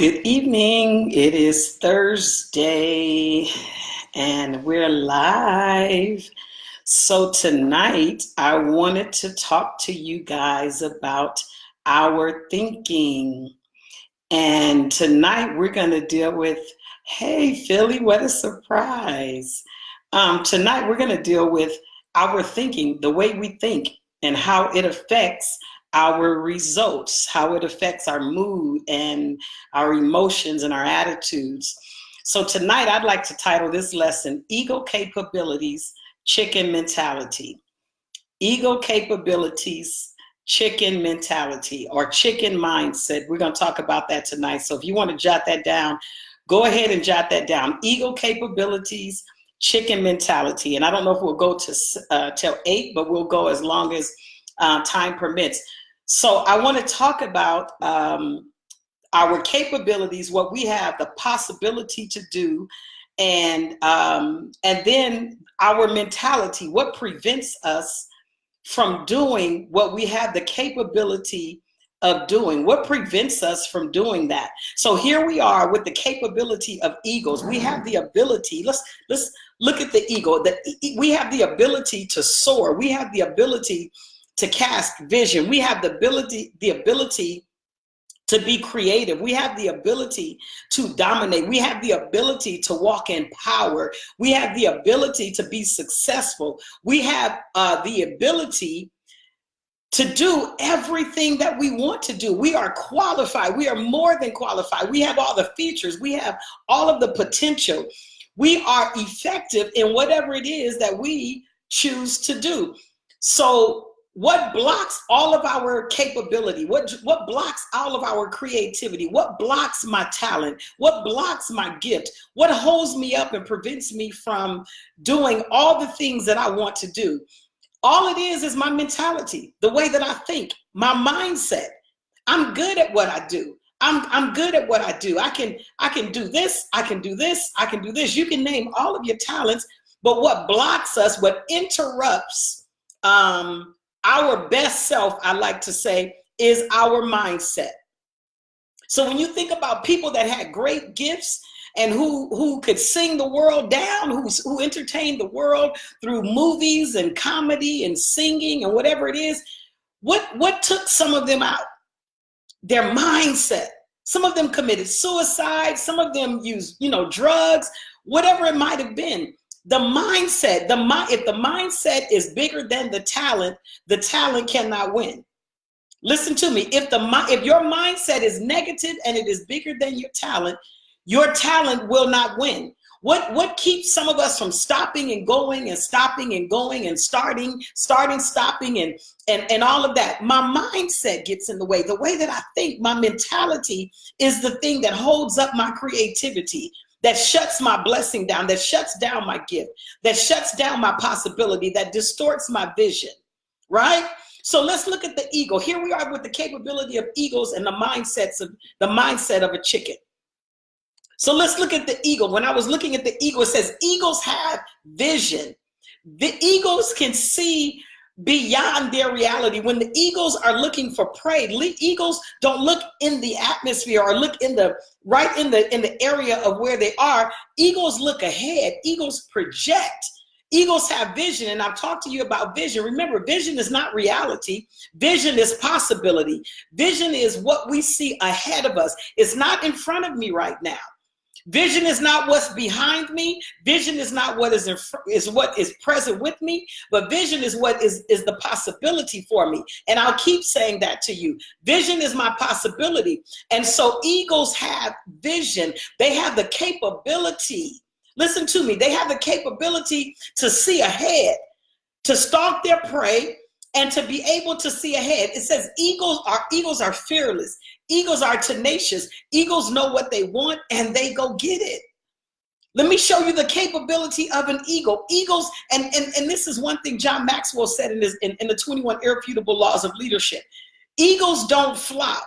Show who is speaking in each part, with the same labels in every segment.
Speaker 1: Good evening. It is Thursday and we're live. So tonight I wanted to talk to you guys about our thinking. And tonight we're going to deal with, hey, Philly, what a surprise. Tonight we're going to deal with our thinking, the way we think and how it affects our results, how it affects our mood and our emotions and our attitudes. So tonight I'd like to title this lesson, Ego Capabilities, Chicken Mentality. Ego Capabilities, Chicken Mentality, or Chicken Mindset. We're going to talk about that tonight. So if you want to jot that down, go ahead and jot that down. Ego Capabilities, Chicken Mentality. And I don't know if we'll go to till 8, but we'll go as long as time permits. So I want to talk about our capabilities, what we have the possibility to do, and then our mentality, what prevents us from doing what we have the capability of doing, what prevents us from doing that. So here we are with the capability of egos. We have the ability, let's look at the ego, we have the ability to soar. We have the ability to cast vision. We have the ability to be creative. We have the ability to dominate. We have the ability to walk in power. We have the ability to be successful. We have the ability to do everything that we want to do. We are qualified. We are more than qualified. We have all the features. We have all of the potential. We are effective in whatever it is that we choose to do. So what blocks all of our capability? What blocks all of our creativity? What blocks my talent? What blocks my gift? What holds me up and prevents me from doing all the things that I want to do? All it is my mentality, the way that I think, my mindset. I'm good at what I do. I'm good at what I do. I can do this. I can do this. I can do this. You can name all of your talents, but what blocks us, what interrupts our best self, I like to say, is our mindset. So when you think about people that had great gifts and who could sing the world down, who entertained the world through movies and comedy and singing and whatever it is, what took some of them out? Their mindset. Some of them committed suicide. Some of them used, drugs, whatever it might have been. The mindset, if the mindset is bigger than the talent cannot win. Listen to me. If your mindset is negative and it is bigger than your talent will not win. What keeps some of us from stopping and going and stopping and going and starting, stopping and all of that? My mindset gets in the way. The way that I think, my mentality is the thing that holds up my creativity, that shuts my blessing down, that shuts down my gift, that shuts down my possibility, that distorts my vision, right? So let's look at the ego. Here we are with the capability of egos and the mindset of a chicken. So let's look at the ego. When I was looking at the ego, it says egos have vision. The egos can see beyond their reality. When the eagles are looking for prey, eagles don't look in the atmosphere or look in the area of where they are. Eagles look ahead. Eagles project. Eagles have vision, and I've talked to you about vision. Remember, vision is not reality. Vision is possibility. Vision is what we see ahead of us. It's not in front of me right now. Vision is not what's behind me. Vision is not what is what is present with me, but vision is what is the possibility for me. And I'll keep saying that to you. Vision is my possibility. And so eagles have vision. They have the capability. Listen to me. They have the capability to see ahead, to stalk their prey, and to be able to see ahead. It says eagles are fearless. Eagles are tenacious. Eagles know what they want and they go get it. Let me show you the capability of an eagle. Eagles, and this is one thing John Maxwell said in the 21 Irrefutable Laws of Leadership. Eagles don't flock.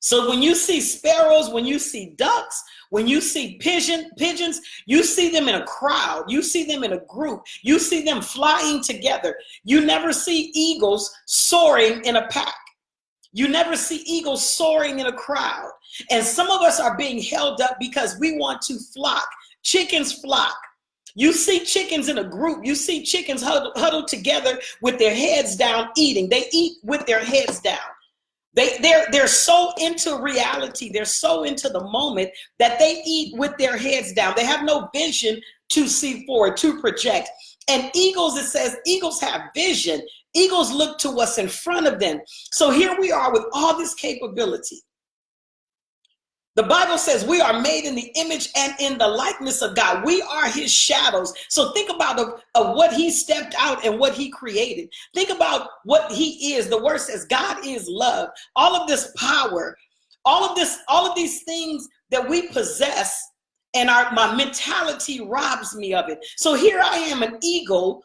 Speaker 1: So when you see sparrows, when you see ducks, when you see pigeons, you see them in a crowd. You see them in a group. You see them flying together. You never see eagles soaring in a pack. You never see eagles soaring in a crowd. And some of us are being held up because we want to flock. Chickens flock. You see chickens in a group. You see chickens huddled together with their heads down eating. They eat with their heads down. They're so into reality. They're so into the moment that they eat with their heads down. They have no vision to see forward, to project. And eagles, it says, eagles have vision. Eagles look to what's in front of them. So here we are with all this capability. The Bible says we are made in the image and in the likeness of God. We are his shadows. So think about of what he stepped out and what he created. Think about what he is. The word says God is love. All of this power, all of these things that we possess, and my mentality robs me of it. So here I am, an eagle,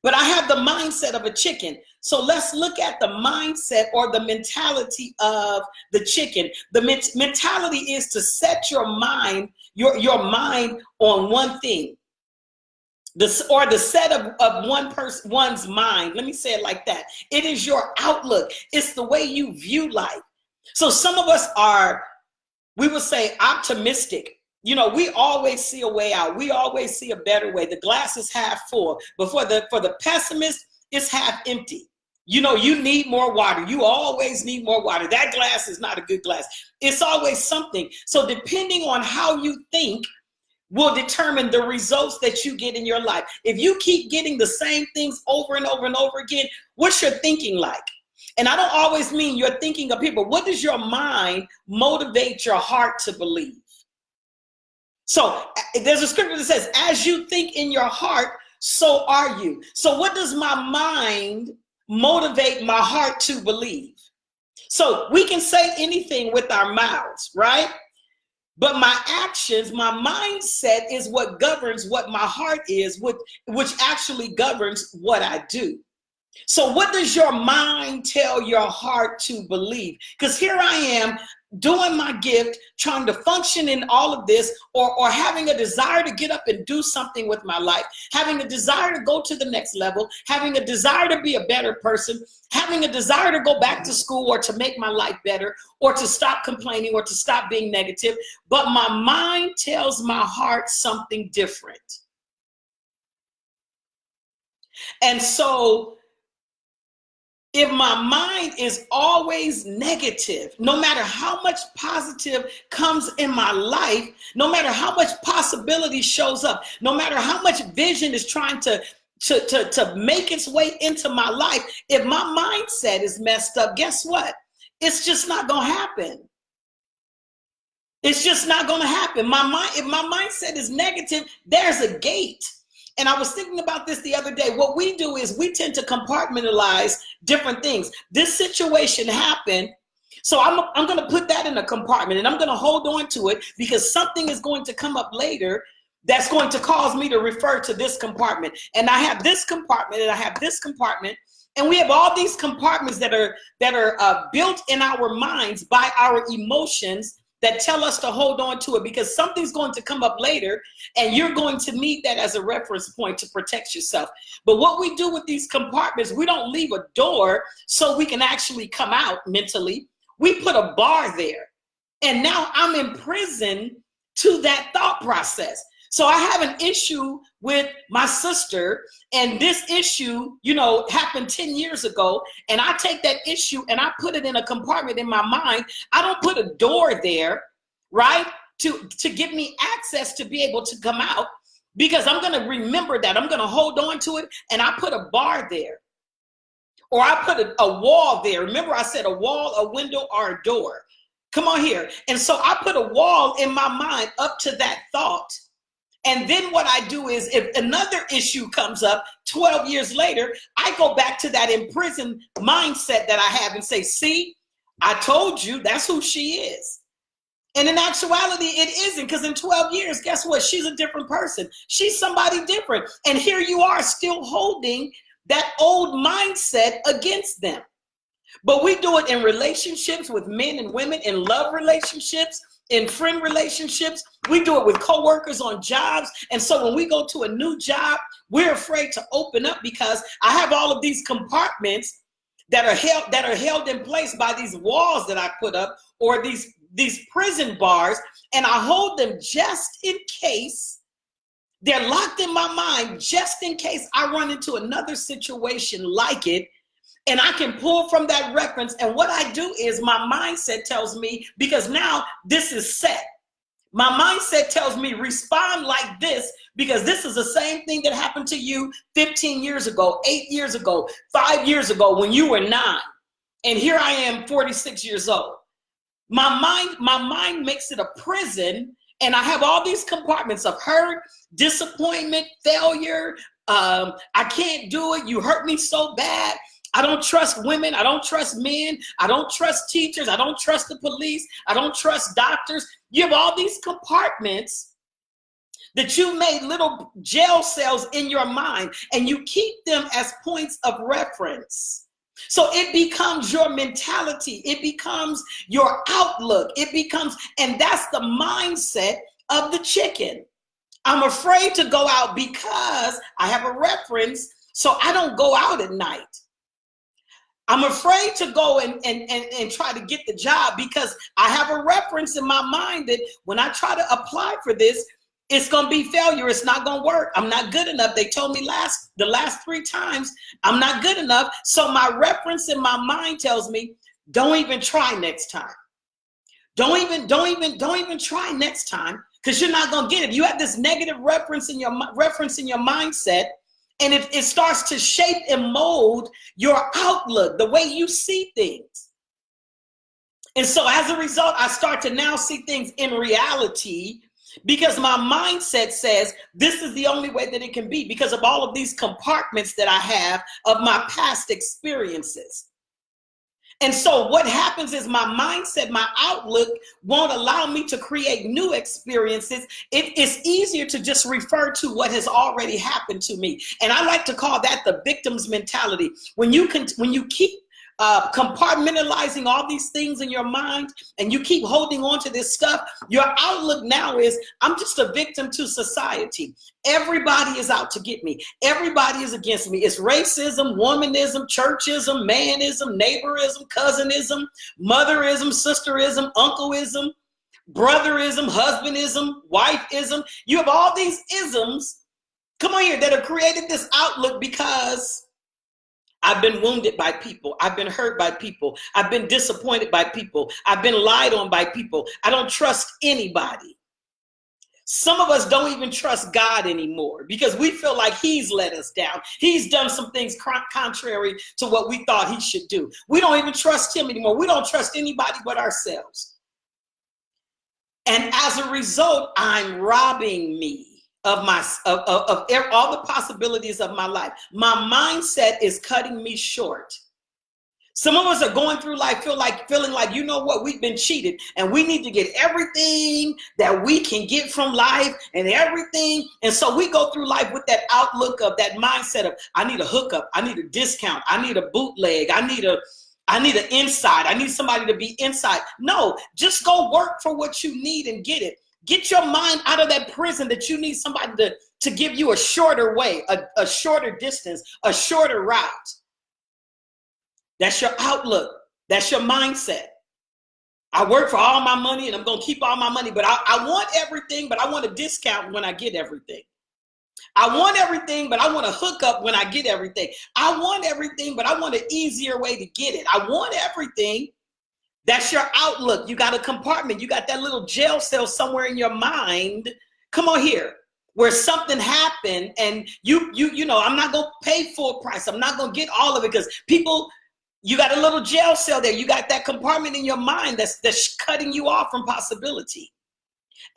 Speaker 1: but I have the mindset of a chicken. So let's look at the mindset or the mentality of the chicken. The mentality is to set your mind, your mind on one thing. The set of one's mind. Let me say it like that. It is your outlook. It's the way you view life. So some of us are, we would say, optimistic. You know, we always see a way out. We always see a better way. The glass is half full. But for the pessimist, it's half empty. You know, you need more water. You always need more water. That glass is not a good glass. It's always something. So depending on how you think will determine the results that you get in your life. If you keep getting the same things over and over and over again, what's your thinking like? And I don't always mean you're thinking of people. What does your mind motivate your heart to believe? So there's a scripture that says, as you think in your heart, so are you. So what does my mind motivate my heart to believe? So we can say anything with our mouths, right? But my actions, my mindset is what governs what my heart is, which actually governs what I do. So what does your mind tell your heart to believe? Because here I am doing my gift, trying to function in all of this, or having a desire to get up and do something with my life, having a desire to go to the next level, having a desire to be a better person, having a desire to go back to school or to make my life better, or to stop complaining or to stop being negative. But my mind tells my heart something different. And so if my mind is always negative, no matter how much positive comes in my life, no matter how much possibility shows up, no matter how much vision is trying to make its way into my life, if my mindset is messed up, guess what? It's just not going to happen. It's just not going to happen. If my mindset is negative, there's a gate. And I was thinking about this the other day. What we do is we tend to compartmentalize different things. This situation happened, so I'm going to put that in a compartment, and I'm going to hold on to it because something is going to come up later that's going to cause me to refer to this compartment. And I have this compartment, and I have this compartment, and we have all these compartments that are built in our minds by our emotions that tell us to hold on to it because something's going to come up later and you're going to need that as a reference point to protect yourself. But what we do with these compartments, we don't leave a door so we can actually come out mentally. We put a bar there. And now I'm imprisoned to that thought process. So I have an issue with my sister, and this issue, happened 10 years ago, and I take that issue and I put it in a compartment in my mind. I don't put a door there, right, to give me access to be able to come out, because I'm going to remember that. I'm going to hold on to it, and I put a bar there, or I put a wall there. Remember I said a wall, a window, or a door. Come on here. And so I put a wall in my mind up to that thought. And then what I do is if another issue comes up 12 years later, I go back to that imprisoned mindset that I have and say, see, I told you that's who she is. And in actuality, it isn't, because in 12 years, guess what? She's a different person. She's somebody different. And here you are still holding that old mindset against them. But we do it in relationships with men and women, in love relationships, in friend relationships. We do it with coworkers on jobs. And so when we go to a new job, we're afraid to open up because I have all of these compartments that are held in place by these walls that I put up, or these prison bars, and I hold them just in case. They're locked in my mind just in case I run into another situation like it, and I can pull from that reference. And what I do is my mindset tells me, because now this is set. My mindset tells me respond like this, because this is the same thing that happened to you 15 years ago, 8 years ago, 5 years ago when you were 9. And here I am 46 years old. My mind makes it a prison, and I have all these compartments of hurt, disappointment, failure. I can't do it. You hurt me so bad. I don't trust women. I don't trust men. I don't trust teachers. I don't trust the police. I don't trust doctors. You have all these compartments that you made little jail cells in your mind, and you keep them as points of reference. So it becomes your mentality. It becomes your outlook. It becomes, and that's the mindset of the chicken. I'm afraid to go out because I have a reference, so I don't go out at night. I'm afraid to go and try to get the job because I have a reference in my mind that when I try to apply for this, it's going to be failure. It's not going to work. I'm not good enough. They told me the last 3 times I'm not good enough. So my reference in my mind tells me, don't even try next time. Don't even try next time, because you're not going to get it. You have this negative reference in your mindset, and it starts to shape and mold your outlook, the way you see things. And so as a result, I start to now see things in reality, because my mindset says this is the only way that it can be, because of all of these compartments that I have of my past experiences. And so what happens is my mindset, my outlook won't allow me to create new experiences. It's easier to just refer to what has already happened to me. And I like to call that the victim's mentality. When you keep compartmentalizing all these things in your mind, and you keep holding on to this stuff, your outlook now is, I'm just a victim to society. Everybody is out to get me. Everybody is against me. It's racism, womanism, churchism, manism, neighborism, cousinism, motherism, sisterism, uncleism, brotherism, husbandism, wifeism. You have all these isms, come on here, that have created this outlook because I've been wounded by people. I've been hurt by people. I've been disappointed by people. I've been lied on by people. I don't trust anybody. Some of us don't even trust God anymore because we feel like he's let us down. He's done some things contrary to what we thought he should do. We don't even trust him anymore. We don't trust anybody but ourselves. And as a result, I'm robbing me of all the possibilities of my life. My mindset is cutting me short. Some of us are going through life feeling like, you know what, we've been cheated, and we need to get everything that we can get from life and everything. And so we go through life with that outlook of that mindset of, I need a hookup, I need a discount, I need a bootleg, I need an inside, I need somebody to be inside. No, just go work for what you need and get it. Get your mind out of that prison that you need somebody to give you a shorter way, a shorter distance, a shorter route. That's your outlook. That's your mindset. I work for all my money and I'm going to keep all my money, but I want everything, but I want a discount when I get everything. I want everything, but I want a hookup when I get everything. I want everything, but I want an easier way to get it. I want everything. That's your outlook. You got a compartment. You got that little jail cell somewhere in your mind. Come on here, where something happened and you know, I'm not going to pay full price. I'm not going to get all of it because people, you got a little jail cell there. You got that compartment in your mind that's cutting you off from possibility.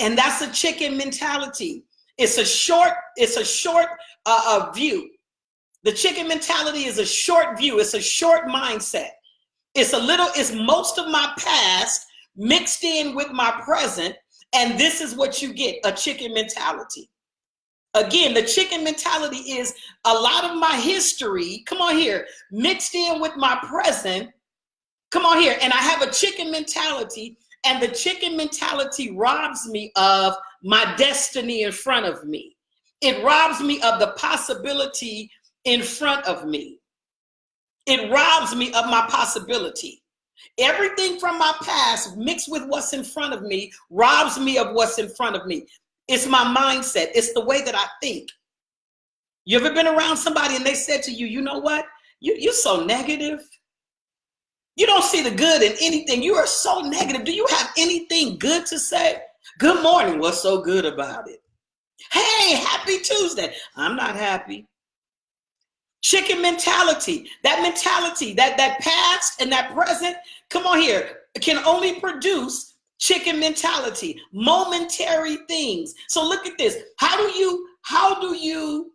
Speaker 1: And that's a chicken mentality. It's a short view. The chicken mentality is a short view. It's a short mindset. It's most of my past mixed in with my present, and this is what you get, a chicken mentality. Again, the chicken mentality is a lot of my history, come on here, mixed in with my present, come on here, and I have a chicken mentality, and the chicken mentality robs me of my destiny in front of me. It robs me of the possibility in front of me. It robs me of my possibility. Everything from my past mixed with what's in front of me robs me of what's in front of me. It's my mindset. It's the way that I think. You ever been around somebody and they said to you, you know what? You're so negative. You don't see the good in anything. You are so negative. Do you have anything good to say? Good morning. What's so good about it? Hey, happy Tuesday. I'm not happy. Chicken mentality. That mentality, that past and that present, come on here, can only produce chicken mentality, momentary things. So look at this. How do you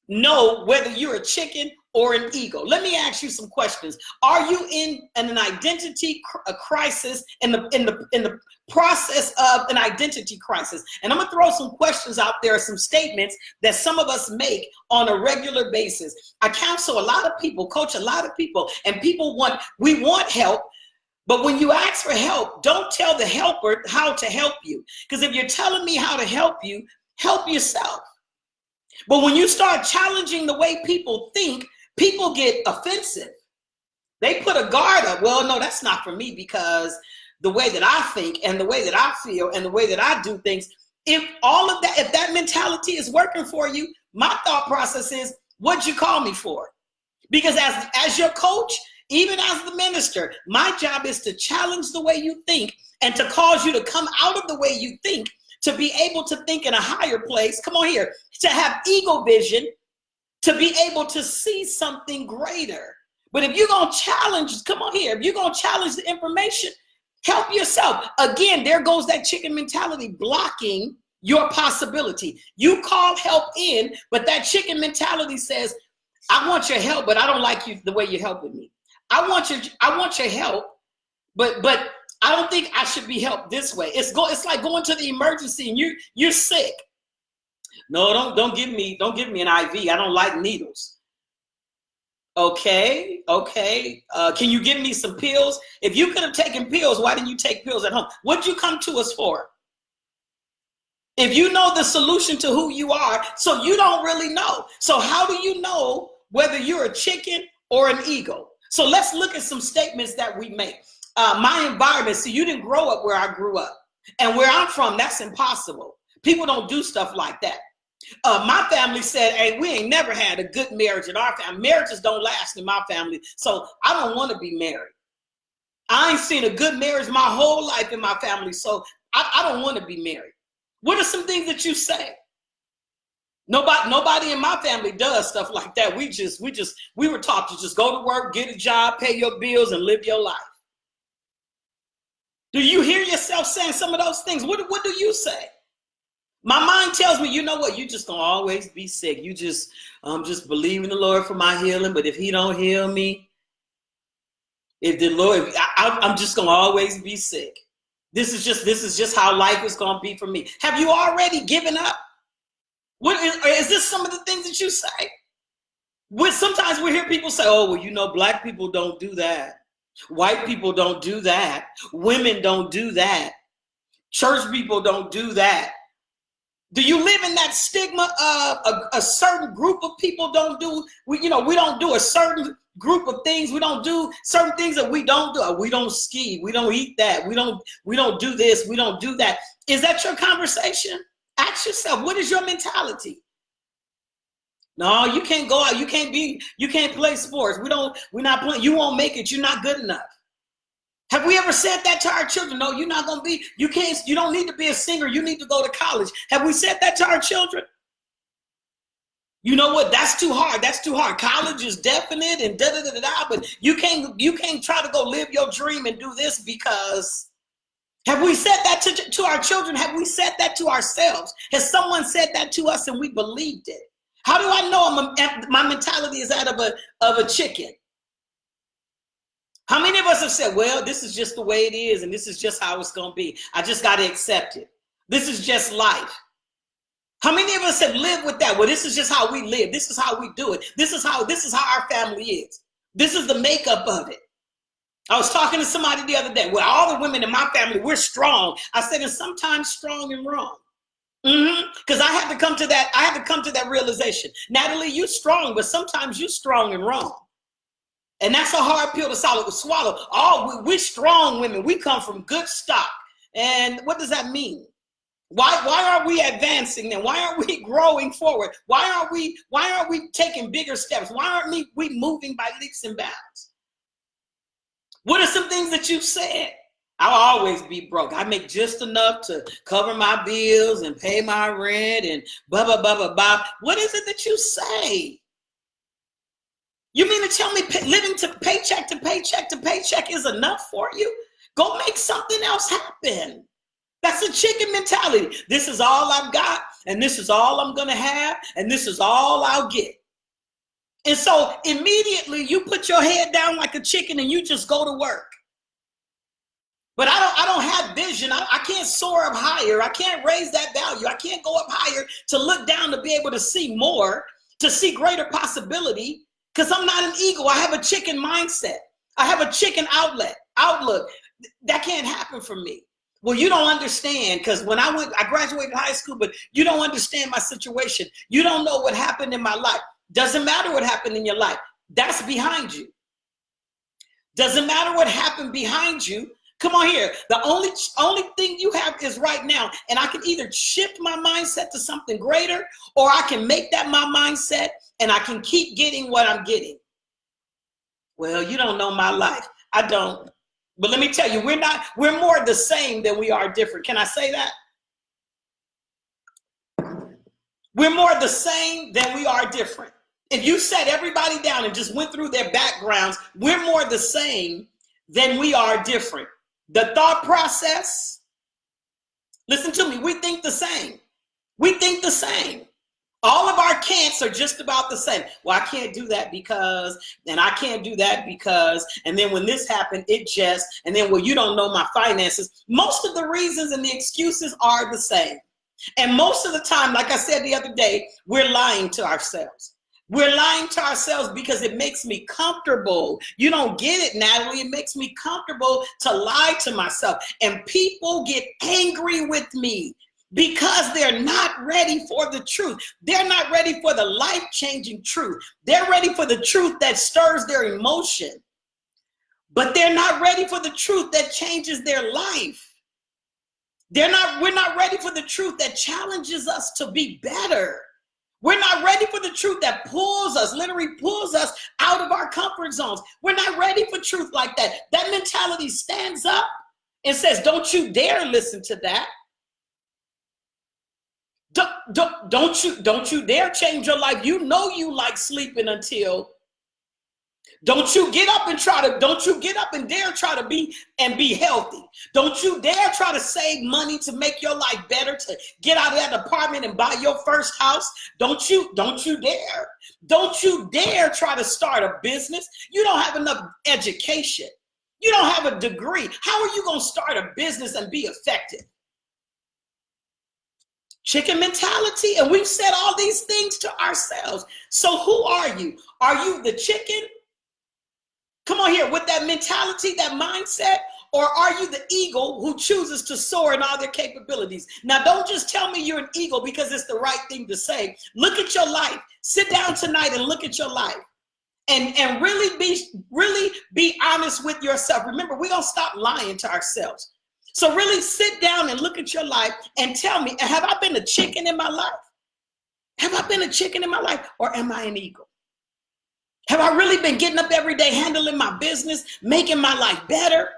Speaker 1: know whether you're a chicken or an ego? Let me ask you some questions. Are you in an identity crisis, in the process of an identity crisis? And I'm gonna throw some questions out there, some statements that some of us make on a regular basis. I counsel a lot of people, coach a lot of people, and we want help. But when you ask for help, don't tell the helper how to help you. Because if you're telling me how to help you, help yourself. But when you start challenging the way people think, people get offensive. They put a guard up. Well, no, that's not for me, because the way that I think and the way that I feel and the way that I do things, if that mentality is working for you, my thought process is, what'd you call me for? Because as your coach, even as the minister, my job is to challenge the way you think and to cause you to come out of the way you think, to be able to think in a higher place. Come on here, to have ego vision, to be able to see something greater. But if you're going to challenge, come on here, if you're going to challenge the information, help yourself. Again, there goes that chicken mentality blocking your possibility. You call help in, but that chicken mentality says, I want your help, but I don't like you the way you're helping me. I want your help, but I don't think I should be helped this way. It's like going to the emergency and you're sick. No, don't give me an IV. I don't like needles. Okay. Can you give me some pills? If you could have taken pills, why didn't you take pills at home? What'd you come to us for? If you know the solution to who you are, so you don't really know. So how do you know whether you're a chicken or an ego? So let's look at some statements that we make. My environment, see, you didn't grow up where I grew up. And where I'm from, that's impossible. People don't do stuff like that. My family said, hey, we ain't never had a good marriage in our family. Marriages don't last in my family, so I don't want to be married. I ain't seen a good marriage my whole life in my family, so I don't want to be married. What are some things that you say? Nobody in my family does stuff like that. We were taught to just go to work, get a job, pay your bills, and live your life. Do you hear yourself saying some of those things? What do you say? My mind tells me, you know what? You just gonna always be sick. You just believe in the Lord for my healing. But if He don't heal me, I'm just gonna always be sick. This is just how life is gonna be for me. Have you already given up? Is this some of the things that you say? Sometimes we hear people say, oh, well, you know, black people don't do that. White people don't do that. Women don't do that. Church people don't do that. Do you live in that stigma of a certain group of people don't do? We don't do a certain group of things. We don't do certain things that we don't do. We don't ski. We don't eat that. We don't do this. We don't do that. Is that your conversation? Ask yourself, what is your mentality? No, you can't go out. You can't play sports. We're not playing. You won't make it. You're not good enough. Have we ever said that to our children? No, you're not going to be, you don't need to be a singer. You need to go to college. Have we said that to our children? You know what? That's too hard. That's too hard. College is definite and but you can't try to go live your dream and do this because. Have we said that to our children? Have we said that to ourselves? Has someone said that to us and we believed it? How do I know my mentality is that of a chicken? How many of us have said, well, this is just the way it is and this is just how it's going to be. I just got to accept it. This is just life. How many of us have lived with that? Well, this is just how we live. This is how we do it. This is how our family is. This is the makeup of it. I was talking to somebody the other day. Well, all the women in my family, we're strong. I said, and sometimes strong and wrong. Because I had to come to that. I had to come to that realization. Natalie, you're strong, but sometimes you're strong and wrong. And that's a hard pill to swallow. Oh, we're strong women. We come from good stock. And what does that mean? Why aren't we advancing then? Why aren't we growing forward? Why aren't we taking bigger steps? Why aren't we moving by leaps and bounds? What are some things that you said? I'll always be broke. I make just enough to cover my bills and pay my rent and blah, blah, blah, blah, blah. What is it that you say? You mean to tell me living to paycheck to paycheck to paycheck is enough for you? Go make something else happen. That's a chicken mentality. This is all I've got, and this is all I'm going to have, and this is all I'll get. And so immediately you put your head down like a chicken and you just go to work. But I don't have vision. I can't soar up higher. I can't raise that value. I can't go up higher to look down to be able to see more, to see greater possibility, because I'm not an eagle. I have a chicken mindset. I have a chicken outlook. That can't happen for me. Well, you don't understand, because when I graduated high school, but you don't understand my situation. You don't know what happened in my life. Doesn't matter what happened in your life. That's behind you. Doesn't matter what happened behind you. Come on here. The only thing you have is right now. And I can either shift my mindset to something greater, or I can make that my mindset and I can keep getting what I'm getting. Well, you don't know my life. I don't. But let me tell you, we're more the same than we are different. Can I say that? We're more the same than we are different. If you set everybody down and just went through their backgrounds, we're more the same than we are different. The thought process, listen to me, we think the same. We think the same. All of our can'ts are just about the same. Well, I can't do that because, and I can't do that because, and then when this happened, and then, well, you don't know my finances. Most of the reasons and the excuses are the same. And most of the time, like I said the other day, we're lying to ourselves. We're lying to ourselves because it makes me comfortable. You don't get it, Natalie. It makes me comfortable to lie to myself. And people get angry with me because they're not ready for the truth. They're not ready for the life-changing truth. They're ready for the truth that stirs their emotion. But they're not ready for the truth that changes their life. We're not ready for the truth that challenges us to be better. We're not ready for the truth that literally pulls us out of our comfort zones. We're not ready for truth like that. That mentality stands up and says, don't you dare listen to that. Don't you dare change your life. You know you like sleeping until. Don't you get up and dare try to be healthy. Don't you dare try to save money to make your life better, to get out of that apartment and buy your first house. Don't you dare. Don't you dare try to start a business. You don't have enough education. You don't have a degree. How are you going to start a business and be effective? Chicken mentality. And we've said all these things to ourselves. So who are you? Are you the chicken? Come on here with that mentality, that mindset, or are you the eagle who chooses to soar in all their capabilities? Now, don't just tell me you're an eagle because it's the right thing to say. Look at your life. Sit down tonight and look at your life and really be honest with yourself. Remember, we're going to stop lying to ourselves. So really sit down and look at your life and tell me, have I been a chicken in my life? Have I been a chicken in my life, or am I an eagle? Have I really been getting up every day, handling my business, making my life better?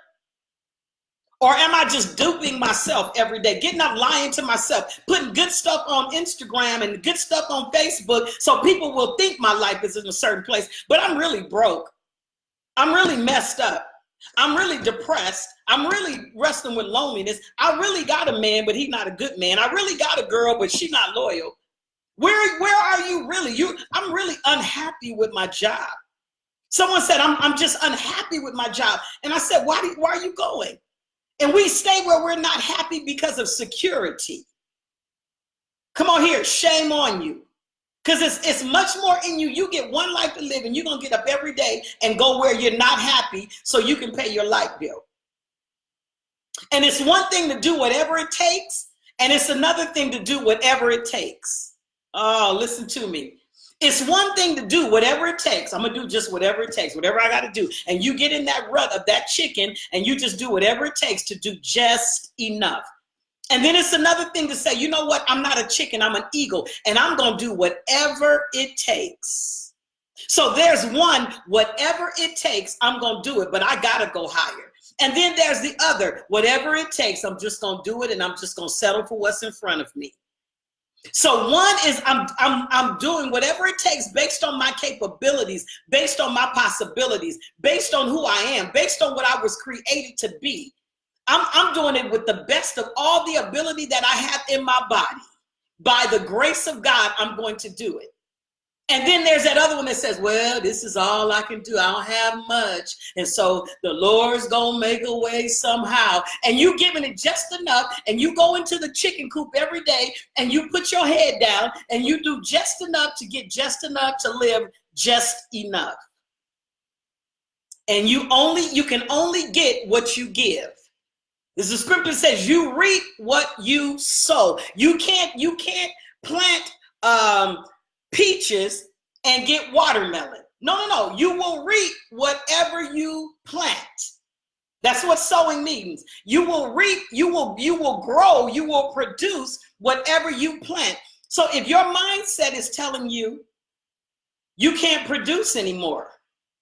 Speaker 1: Or am I just duping myself every day, getting up, lying to myself, putting good stuff on Instagram and good stuff on Facebook so people will think my life is in a certain place, but I'm really broke. I'm really messed up. I'm really depressed. I'm really wrestling with loneliness. I really got a man, but he's not a good man. I really got a girl, but she's not loyal. Where are you really? I'm really unhappy with my job. Someone said, I'm just unhappy with my job. And I said, why are you going? And we stay where we're not happy because of security. Come on here, shame on you. Because it's much more in you. You get one life to live and you're going to get up every day and go where you're not happy so you can pay your light bill. And it's one thing to do whatever it takes, and it's another thing to do whatever it takes. Oh, listen to me. It's one thing to do whatever it takes. I'm going to do just whatever it takes, whatever I got to do. And you get in that rut of that chicken and you just do whatever it takes to do just enough. And then it's another thing to say, you know what? I'm not a chicken, I'm an eagle, and I'm going to do whatever it takes. So there's one, whatever it takes, I'm going to do it, but I got to go higher. And then there's the other, whatever it takes, I'm just going to do it, and I'm just going to settle for what's in front of me. So one is I'm doing whatever it takes based on my capabilities, based on my possibilities, based on who I am, based on what I was created to be. I'm doing it with the best of all the ability that I have in my body. By the grace of God, I'm going to do it. And then there's that other one that says, well, this is all I can do. I don't have much. And so the Lord's going to make a way somehow. And you giving it just enough. And you go into the chicken coop every day and you put your head down and you do just enough to get just enough to live just enough. And you can only get what you give. This is scripture says you reap what you sow. You can't plant peaches and get watermelon. No. You will reap whatever you plant. That's what sowing means. You will reap, you will grow, you will produce whatever you plant. So if your mindset is telling you you can't produce anymore,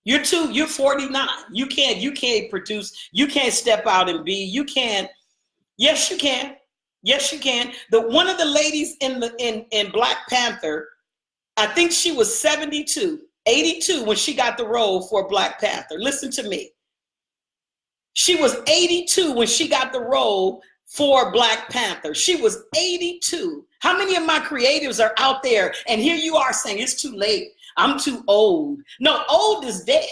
Speaker 1: you're 49. You can't produce. You can't step out and be. You can't. Yes, you can. Yes, you can. One of the ladies in Black Panther, I think she was 82 when she got the role for Black Panther. Listen to me. She was 82 when she got the role for Black Panther. She was 82. How many of my creatives are out there? And here you are saying it's too late. I'm too old. No, old is dead.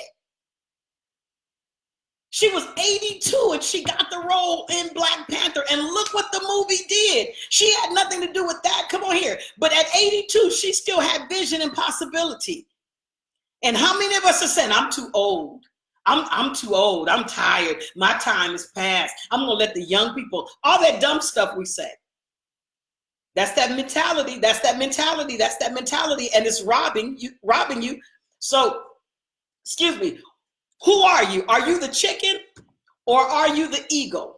Speaker 1: She was 82 and she got the role in Black Panther. And look what the movie did. She had nothing to do with that. Come on here. But at 82, she still had vision and possibility. And how many of us are saying, I'm too old. I'm too old. I'm tired. My time is past. I'm going to let the young people, all that dumb stuff we say. That's that mentality. That's that mentality. That's that mentality. And it's robbing you. So, excuse me. Who are you? Are you the chicken or are you the eagle?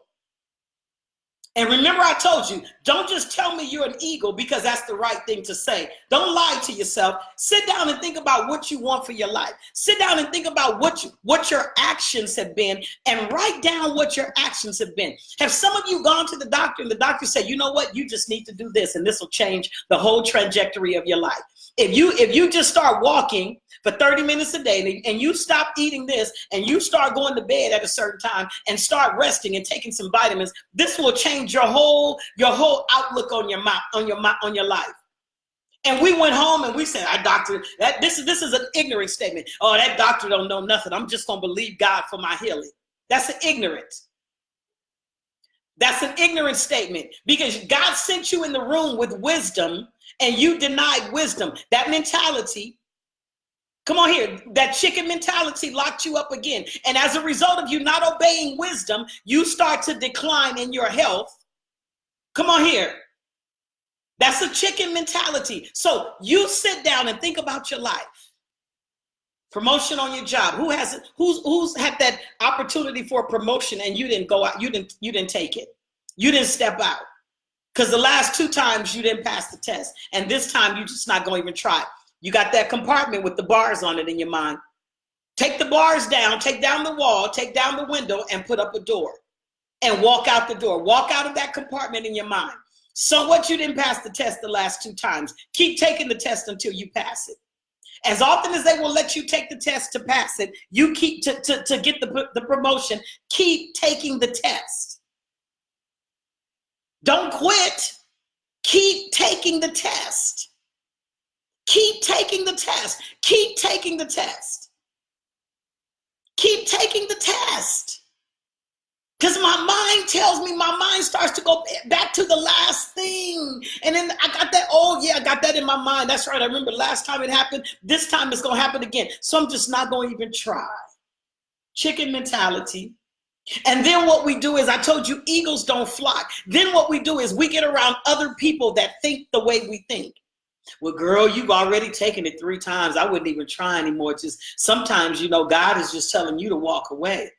Speaker 1: And remember I told you, don't just tell me you're an eagle because that's the right thing to say. Don't lie to yourself. Sit down and think about what you want for your life. Sit down and think about what your actions have been and write down what your actions have been. Have some of you gone to the doctor and the doctor said, you know what, you just need to do this and this will change the whole trajectory of your life. If you just start walking for 30 minutes a day and you stop eating this and you start going to bed at a certain time and start resting and taking some vitamins, this will change your whole outlook on your life. And we went home and we said, our doctor, this is an ignorant statement. Oh, that doctor don't know nothing. I'm just going to believe God for my healing. That's an ignorant. That's an ignorant statement because God sent you in the room with wisdom and you denied wisdom. That mentality, come on here, that chicken mentality locked you up again. And as a result of you not obeying wisdom, you start to decline in your health. Come on here. That's a chicken mentality. So you sit down and think about your life. Promotion on your job. Who's had that opportunity for a promotion and you didn't go out, you didn't take it. You didn't step out. Because the last 2 times you didn't pass the test. And this time you're just not going to even try. You got that compartment with the bars on it in your mind. Take the bars down, take down the wall, take down the window and put up a door. And walk out the door. Walk out of that compartment in your mind. So what, you didn't pass the test the last 2 times. Keep taking the test until you pass it. As often as they will let you take the test to pass it, you keep to get the promotion, keep taking the test. Don't quit. Keep taking the test. Keep taking the test. Keep taking the test. Keep taking the test. Because my mind tells me, my mind starts to go back to the last thing. And then I got that, oh yeah, I got that in my mind. That's right. I remember last time it happened. This time it's going to happen again. So I'm just not going to even try. Chicken mentality. And then what we do is, I told you, eagles don't flock. Then what we do is we get around other people that think the way we think. Well, girl, you've already taken it 3 times. I wouldn't even try anymore. Just sometimes, God is just telling you to walk away.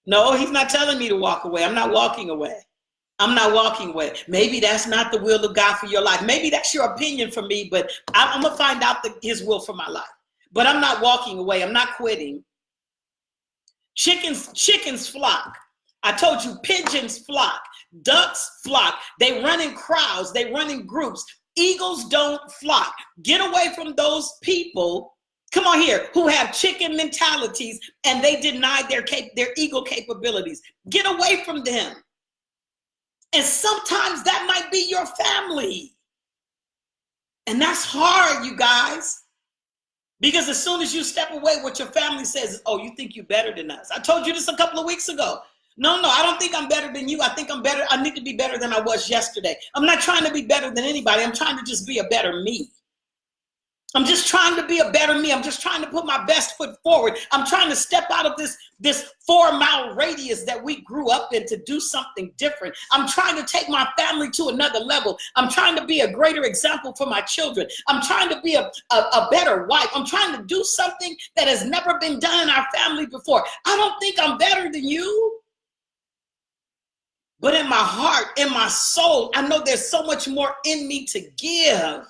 Speaker 1: No, he's not telling me to walk away. I'm not walking away. I'm not walking away. Maybe that's not the will of God for your life. Maybe that's your opinion for me, but I'm going to find out his will for my life. But I'm not walking away. I'm not quitting. Chickens flock. I told you, pigeons flock. Ducks flock. They run in crowds. They run in groups. Eagles don't flock. Get away from those people, come on here, who have chicken mentalities and they deny their eagle capabilities. Get away from them. And sometimes that might be your family. And that's hard, you guys. Because as soon as you step away, what your family says is, oh, you think you're better than us. I told you this a couple of weeks ago. No, I don't think I'm better than you. I think I'm better. I need to be better than I was yesterday. I'm not trying to be better than anybody. I'm trying to just be a better me. I'm just trying to be a better me. I'm just trying to put my best foot forward. I'm trying to step out of this 4-mile radius that we grew up in to do something different. I'm trying to take my family to another level. I'm trying to be a greater example for my children. I'm trying to be a better wife. I'm trying to do something that has never been done in our family before. I don't think I'm better than you. But in my heart, in my soul, I know there's so much more in me to give.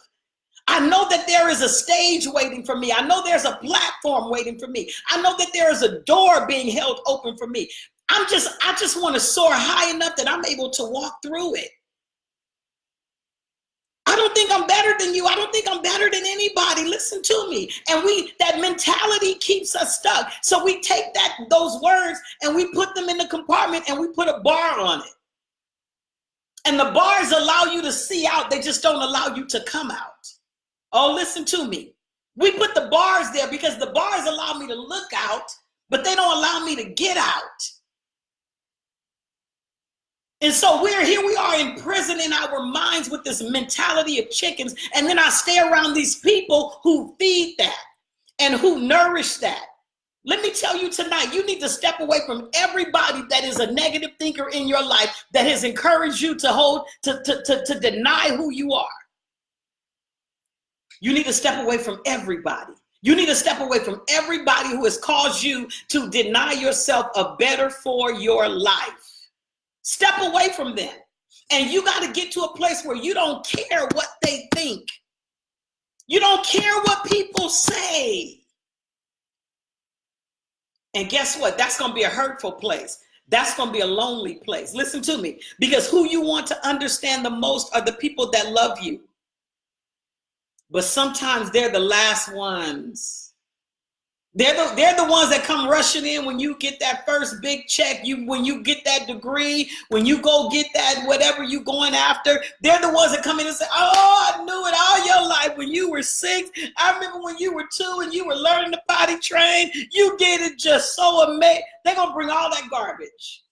Speaker 1: I know that there is a stage waiting for me. I know there's a platform waiting for me. I know that there is a door being held open for me. I just want to soar high enough that I'm able to walk through it. I don't think I'm better than you. I don't think I'm better than anybody. Listen to me. And that mentality keeps us stuck. So we take those words and we put them in the compartment and we put a bar on it. And the bars allow you to see out. They just don't allow you to come out. Oh, listen to me. We put the bars there because the bars allow me to look out, but they don't allow me to get out. And so we are imprisoned in our minds with this mentality of chickens. And then I stay around these people who feed that and who nourish that. Let me tell you tonight, you need to step away from everybody that is a negative thinker in your life that has encouraged you to deny who you are. You need to step away from everybody. You need to step away from everybody who has caused you to deny yourself a better for your life. Step away from them. And you got to get to a place where you don't care what they think. You don't care what people say. And guess what? That's going to be a hurtful place. That's going to be a lonely place. Listen to me. Because who you want to understand the most are the people that love you. But sometimes they're the last ones. They're the ones that come rushing in when you get that first big check, when you get that degree, when you go get that whatever you going after. They're the ones that come in and say, oh, I knew it all your life when you were 6. I remember when you were 2 and you were learning to potty train. You did it just so amazing. They're going to bring all that garbage.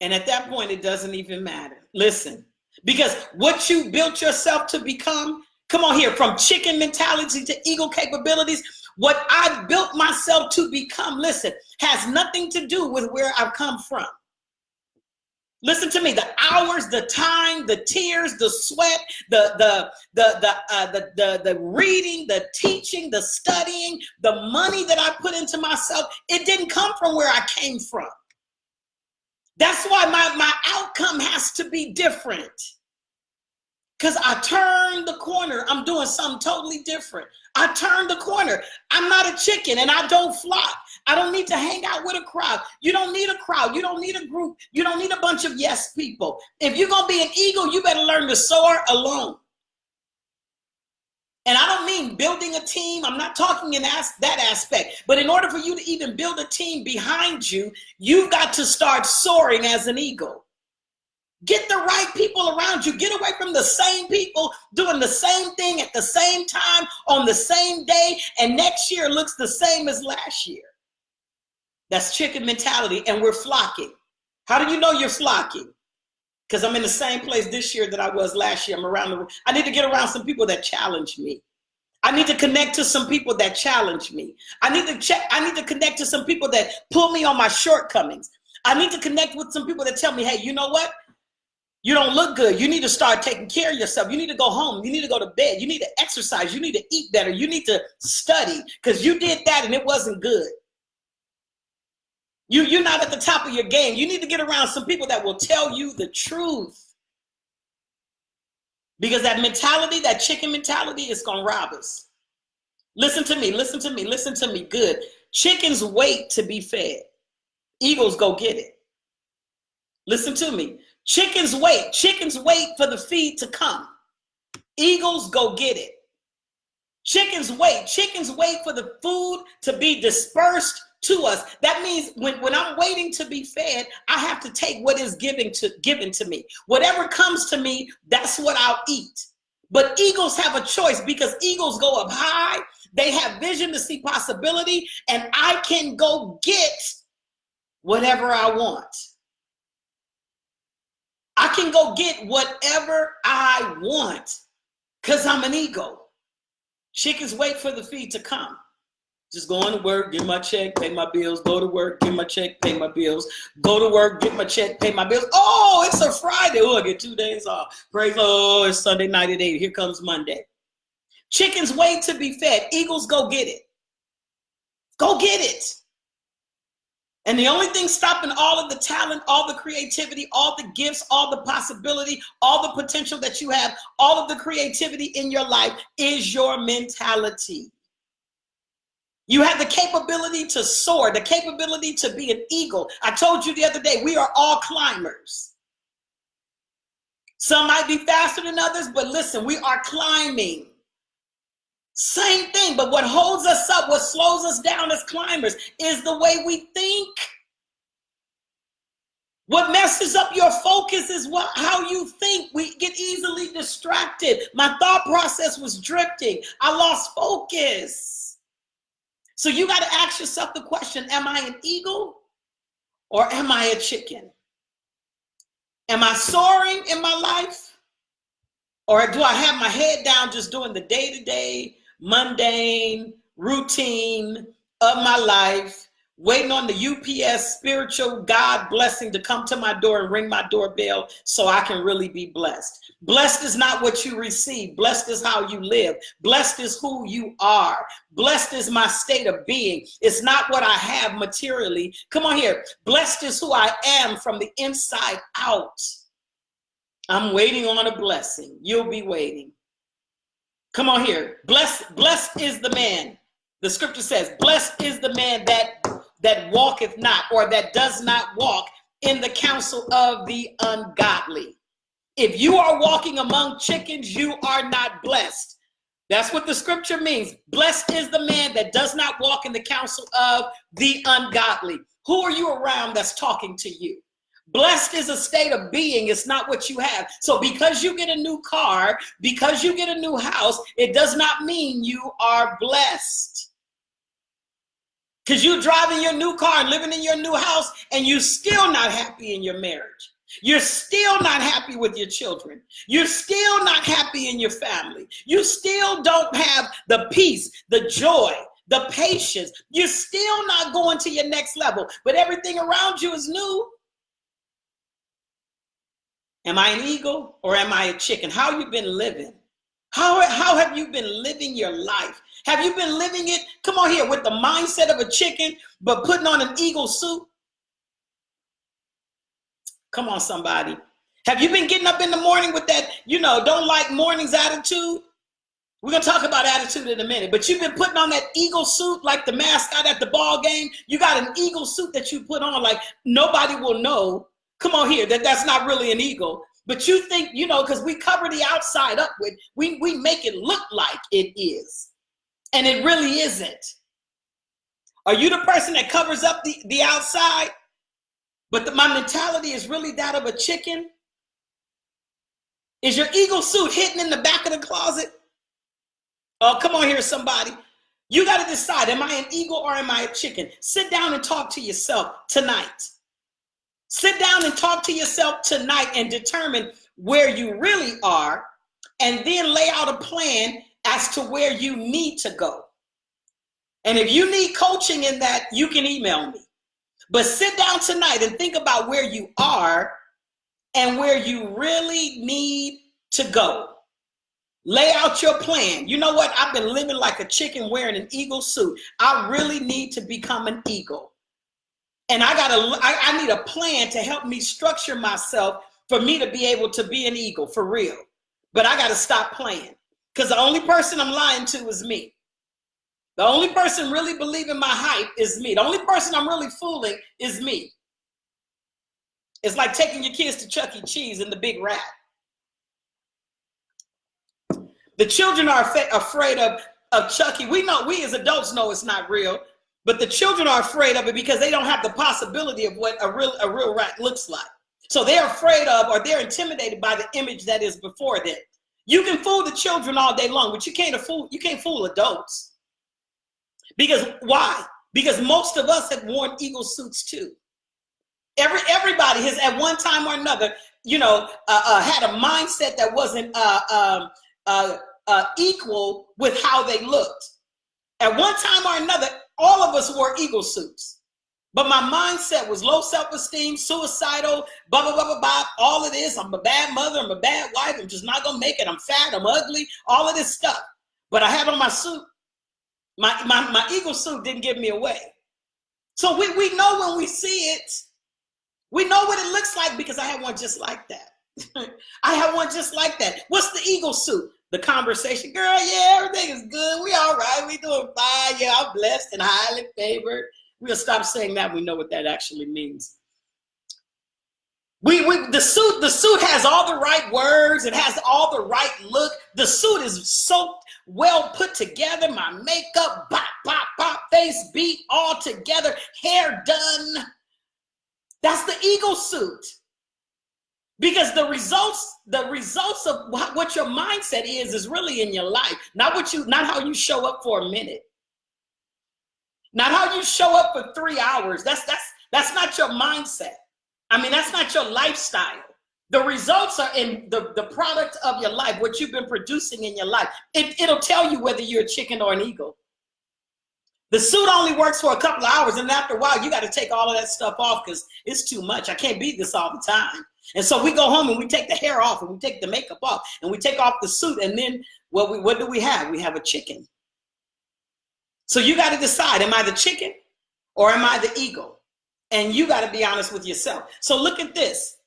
Speaker 1: And at that point, it doesn't even matter. Listen, because what you built yourself to become, come on here, from chicken mentality to eagle capabilities, what I've built myself to become, listen, has nothing to do with where I've come from. Listen to me, the hours, the time, the tears, the sweat, the reading, the teaching, the studying, the money that I put into myself, it didn't come from where I came from. That's why my outcome has to be different. Because I turned the corner. I'm doing something totally different. I turned the corner. I'm not a chicken and I don't flock. I don't need to hang out with a crowd. You don't need a crowd. You don't need a group. You don't need a bunch of yes people. If you're going to be an eagle, you better learn to soar alone. And I don't mean building a team. I'm not talking in that aspect. But in order for you to even build a team behind you, you've got to start soaring as an eagle. Get the right people around you. Get away from the same people doing the same thing at the same time on the same day, and next year looks the same as last year. That's chicken mentality, and we're flocking. How do you know you're flocking? Because I'm in the same place this year that I was last year. I need to get around some people that challenge me. I need to connect to some people that challenge me. I need to connect to some people that pull me on my shortcomings. I need to connect with some people that tell me, hey, you know what? You don't look good. You need to start taking care of yourself. You need to go home. You need to go to bed. You need to exercise. You need to eat better. You need to study because you did that and it wasn't good. You're not at the top of your game. You need to get around some people that will tell you the truth. Because that mentality, that chicken mentality, is going to rob us. Listen to me, listen to me, listen to me good. Chickens wait to be fed. Eagles go get it. Listen to me. Chickens wait. Chickens wait for the feed to come. Eagles go get it. Chickens wait. Chickens wait for the food to be dispersed to us. That means when I'm waiting to be fed, I have to take what is given to me. Whatever comes to me, that's what I'll eat. But eagles have a choice because eagles go up high. They have vision to see possibility, and I can go get whatever I want. I can go get whatever I want because I'm an eagle. Chickens wait for the feed to come. Just going to work, get my check, pay my bills, go to work, get my check, pay my bills, go to work, get my check, pay my bills. Oh, it's a Friday. Oh, I get 2 days off. Praise the Lord, it's Sunday night at 8. Here comes Monday. Chickens wait to be fed. Eagles go get it. Go get it. And the only thing stopping all of the talent, all the creativity, all the gifts, all the possibility, all the potential that you have, all of the creativity in your life is your mentality. You have the capability to soar, the capability to be an eagle. I told you the other day, we are all climbers. Some might be faster than others, but listen, we are climbing. Same thing, but what holds us up, what slows us down as climbers is the way we think. What messes up your focus is how you think. We get easily distracted. My thought process was drifting. I lost focus. So you got to ask yourself the question, am I an eagle or am I a chicken? Am I soaring in my life? Or do I have my head down just doing the day-to-day, mundane routine of my life, waiting on the UPS spiritual God blessing to come to my door and ring my doorbell so I can really be blessed? Blessed is not what you receive. Blessed is how you live. Blessed is who you are. Blessed is my state of being. It's not what I have materially. Come on here. Blessed is who I am from the inside out. I'm waiting on a blessing. You'll be waiting. Come on here. Blessed is the man. The scripture says, blessed is the man that walketh not, or that does not walk in the counsel of the ungodly. If you are walking among chickens, you are not blessed. That's what the scripture means. Blessed is the man that does not walk in the counsel of the ungodly. Who are you around that's talking to you? Blessed is a state of being. It's not what you have. So because you get a new car, because you get a new house, it does not mean you are blessed. Because you're driving your new car and living in your new house and you're still not happy in your marriage. You're still not happy with your children. You're still not happy in your family. You still don't have the peace, the joy, the patience. You're still not going to your next level, but everything around you is new. Am I an eagle or am I a chicken? How have you been living? How have you been living your life? Have you been living it, come on here, with the mindset of a chicken, but putting on an eagle suit? Come on, somebody. Have you been getting up in the morning with that, don't like mornings attitude? We're going to talk about attitude in a minute, but you've been putting on that eagle suit like the mascot at the ball game. You got an eagle suit that you put on like nobody will know. Come on here, that's not really an eagle. But you think, because we cover the outside up with, we make it look like it is. And it really isn't. Are you the person that covers up the outside? But my mentality is really that of a chicken? Is your eagle suit hidden in the back of the closet? Oh, come on here, somebody. You got to decide, am I an eagle or am I a chicken? Sit down and talk to yourself tonight. Sit down and talk to yourself tonight and determine where you really are, and then lay out a plan as to where you need to go. And if you need coaching in that, you can email me. But sit down tonight and think about where you are and where you really need to go. Lay out your plan. You know what? I've been living like a chicken wearing an eagle suit. I really need to become an eagle. And I need a plan to help me structure myself for me to be able to be an eagle for real. But I got to stop playing, because the only person I'm lying to is me. The only person really believing my hype is me. The only person I'm really fooling is me. It's like taking your kids to Chuck E. Cheese and the big rat. The children are afraid of Chucky. We as adults know it's not real, but the children are afraid of it because they don't have the possibility of what a real rat looks like. So they're afraid of, or they're intimidated by the image that is before them. You can fool the children all day long, but you can't fool adults. Because why? Because most of us have worn eagle suits too. Everybody has at one time or another, had a mindset that wasn't equal with how they looked. At one time or another, all of us wore eagle suits. But my mindset was low self-esteem, suicidal, blah, blah, blah, blah, blah, all of this. I'm a bad mother, I'm a bad wife, I'm just not going to make it, I'm fat, I'm ugly, all of this stuff. But I had on my suit. My eagle suit didn't give me away. So we know when we see it, we know what it looks like, because I had one just like that. I had one just like that. What's the eagle suit? The conversation. Girl, yeah, everything is good. We all right. We doing fine. Yeah, I'm blessed and highly favored. We'll stop saying that. We know what that actually means. The suit has all the right words. It has all the right look. The suit is so well put together. My makeup, bop, bop, bop, face beat, all together, hair done. That's the eagle suit. Because the results of what your mindset is really in your life, not how you show up for a minute, not how you show up for 3 hours. That's not your mindset. I mean, that's not your lifestyle. The results are in the product of your life, what you've been producing in your life. It'll tell you whether you're a chicken or an eagle. The suit only works for a couple of hours, and after a while, you got to take all of that stuff off because it's too much. I can't be this all the time. And so we go home and we take the hair off and we take the makeup off and we take off the suit, and then what do we have? We have a chicken. So you got to decide, am I the chicken or am I the eagle? And you got to be honest with yourself. So look at this.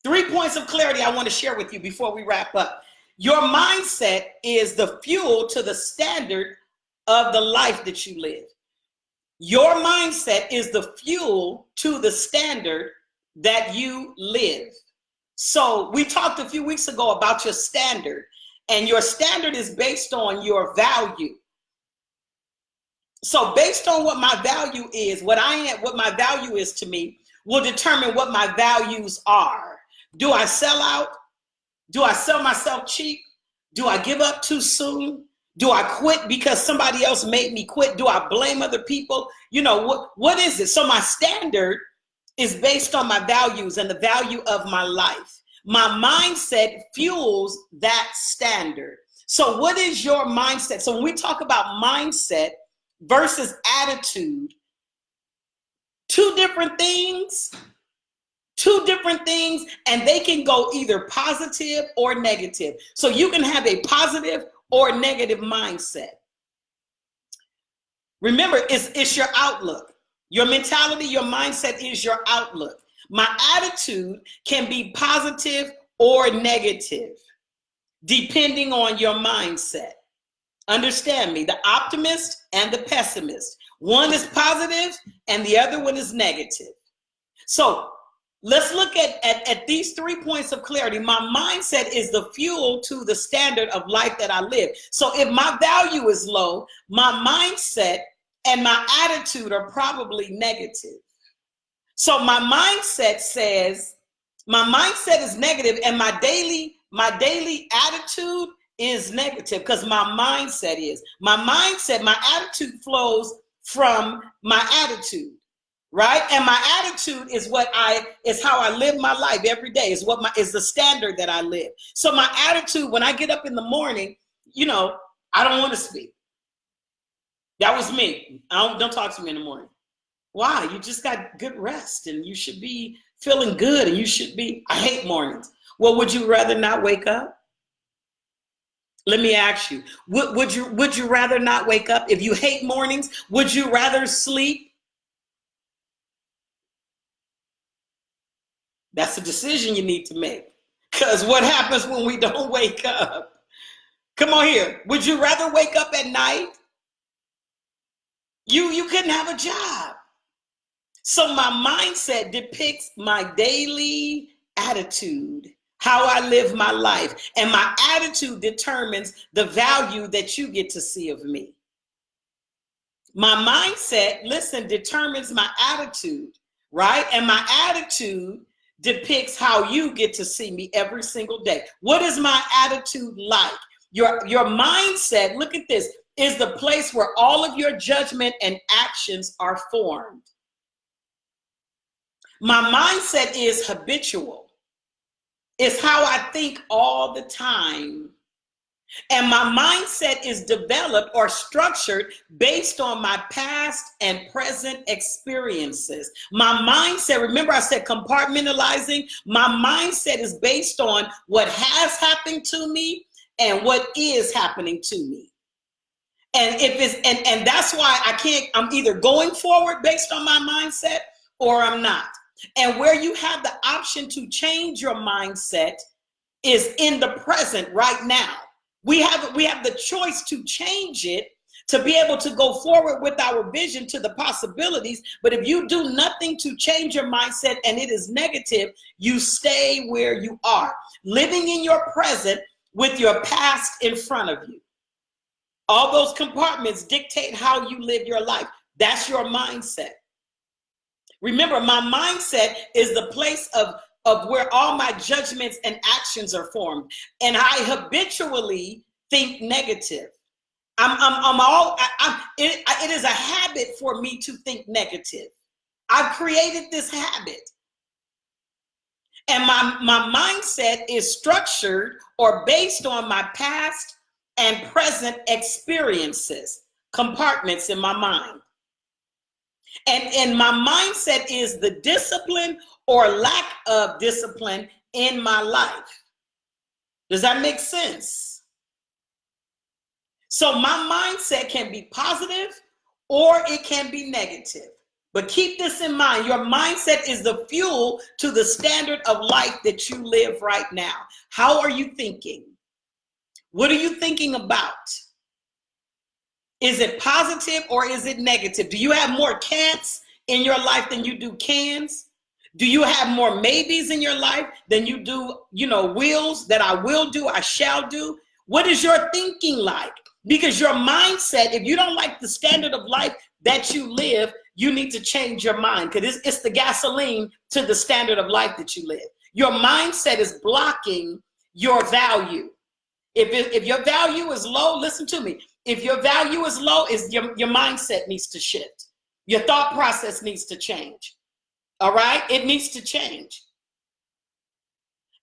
Speaker 1: 3 points of clarity I want to share with you before we wrap up. Your mindset is the fuel to the standard of the life that you live. Your mindset is the fuel to the standard that you live. So we talked a few weeks ago about your standard, and your standard is based on your value. So based on what my value is, what my value is to me will determine what my values are. Do I sell out? Do I sell myself cheap? Do I give up too soon? Do I quit because somebody else made me quit? Do I blame other people? What is it? So my standard is based on my values and the value of my life. My mindset fuels that standard. So what is your mindset? So when we talk about mindset versus attitude, two different things, and they can go either positive or negative. So you can have a positive or negative mindset. Remember, it's your outlook. Your mentality, your mindset is your outlook. My attitude can be positive or negative, depending on your mindset. Understand me, the optimist and the pessimist. One is positive and the other one is negative. So let's look at these 3 points of clarity. My mindset is the fuel to the standard of life that I live. So if my value is low, my mindset and my attitude are probably negative. So my mindset is negative, and my daily attitude is negative because my mindset is. My attitude flows from my attitude, right? And my attitude is how I live my life every day, is the standard that I live. So my attitude, when I get up in the morning, I don't want to speak. That was me. Don't talk to me in the morning. Why? You just got good rest and you should be feeling good, and you should be. I hate mornings. Well, would you rather not wake up? Let me ask you, would you rather not wake up? If you hate mornings, would you rather sleep? That's a decision you need to make. Because what happens when we don't wake up? Come on here. Would you rather wake up at night? You couldn't have a job. So my mindset depicts my daily attitude, how I live my life. And my attitude determines the value that you get to see of me. My mindset, listen, determines my attitude, right? And my attitude depicts how you get to see me every single day. What is my attitude like? Your mindset, look at this, is the place where all of your judgment and actions are formed. My mindset is habitual. It's how I think all the time. And my mindset is developed or structured based on my past and present experiences. My mindset, remember I said compartmentalizing, my mindset is based on what has happened to me and what is happening to me. And if it's and that's why I'm either going forward based on my mindset or I'm not. And where you have the option to change your mindset is in the present right now. We have the choice to change it, to be able to go forward with our vision to the possibilities. But if you do nothing to change your mindset and it is negative, you stay where you are, living in your present with your past in front of you. All those compartments dictate how you live your life. That's your mindset. Remember, my mindset is the place of where all my judgments and actions are formed. And I habitually think negative. It is a habit for me to think negative. I've created this habit. And my mindset is structured or based on my past and present experiences, compartments in my mind. And my mindset is the discipline or lack of discipline in my life. Does that make sense? So my mindset can be positive or it can be negative. But keep this in mind. Your mindset is the fuel to the standard of life that you live right now. How are you thinking? What are you thinking about? Is it positive or is it negative? Do you have more can'ts in your life than you do cans? Do you have more maybes in your life than you do, wills that I will do, I shall do? What is your thinking like? Because your mindset, if you don't like the standard of life that you live, you need to change your mind, because it's the gasoline to the standard of life that you live. Your mindset is blocking your value. If your value is low, listen to me. If your value is low, your mindset needs to shift. Your thought process needs to change. All right? It needs to change.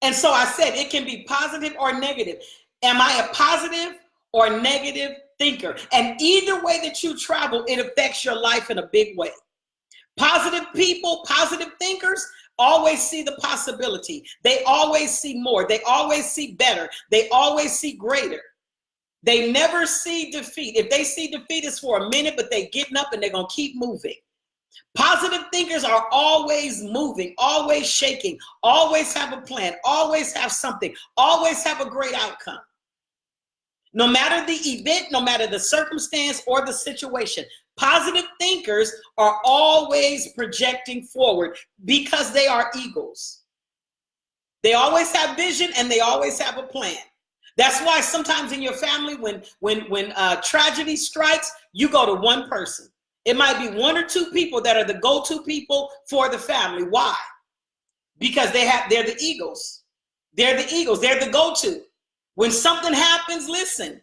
Speaker 1: And so I said it can be positive or negative. Am I a positive or negative thinker? And either way that you travel, it affects your life in a big way. Positive people, positive thinkers, always see the possibility. They always see more. They always see better. They always see greater. They never see defeat. If they see defeat, it's for a minute, but they getting up and they're going to keep moving. Positive thinkers are always moving, always shaking, always have a plan, always have something, always have a great outcome. No matter the event, no matter the circumstance or the situation, positive thinkers are always projecting forward because they are eagles. They always have vision and they always have a plan. That's why sometimes in your family, when tragedy strikes, you go to one person. It might be one or two people that are the go-to people for the family. Why? Because they're the eagles. They're the eagles. They're the go-to. When something happens, listen,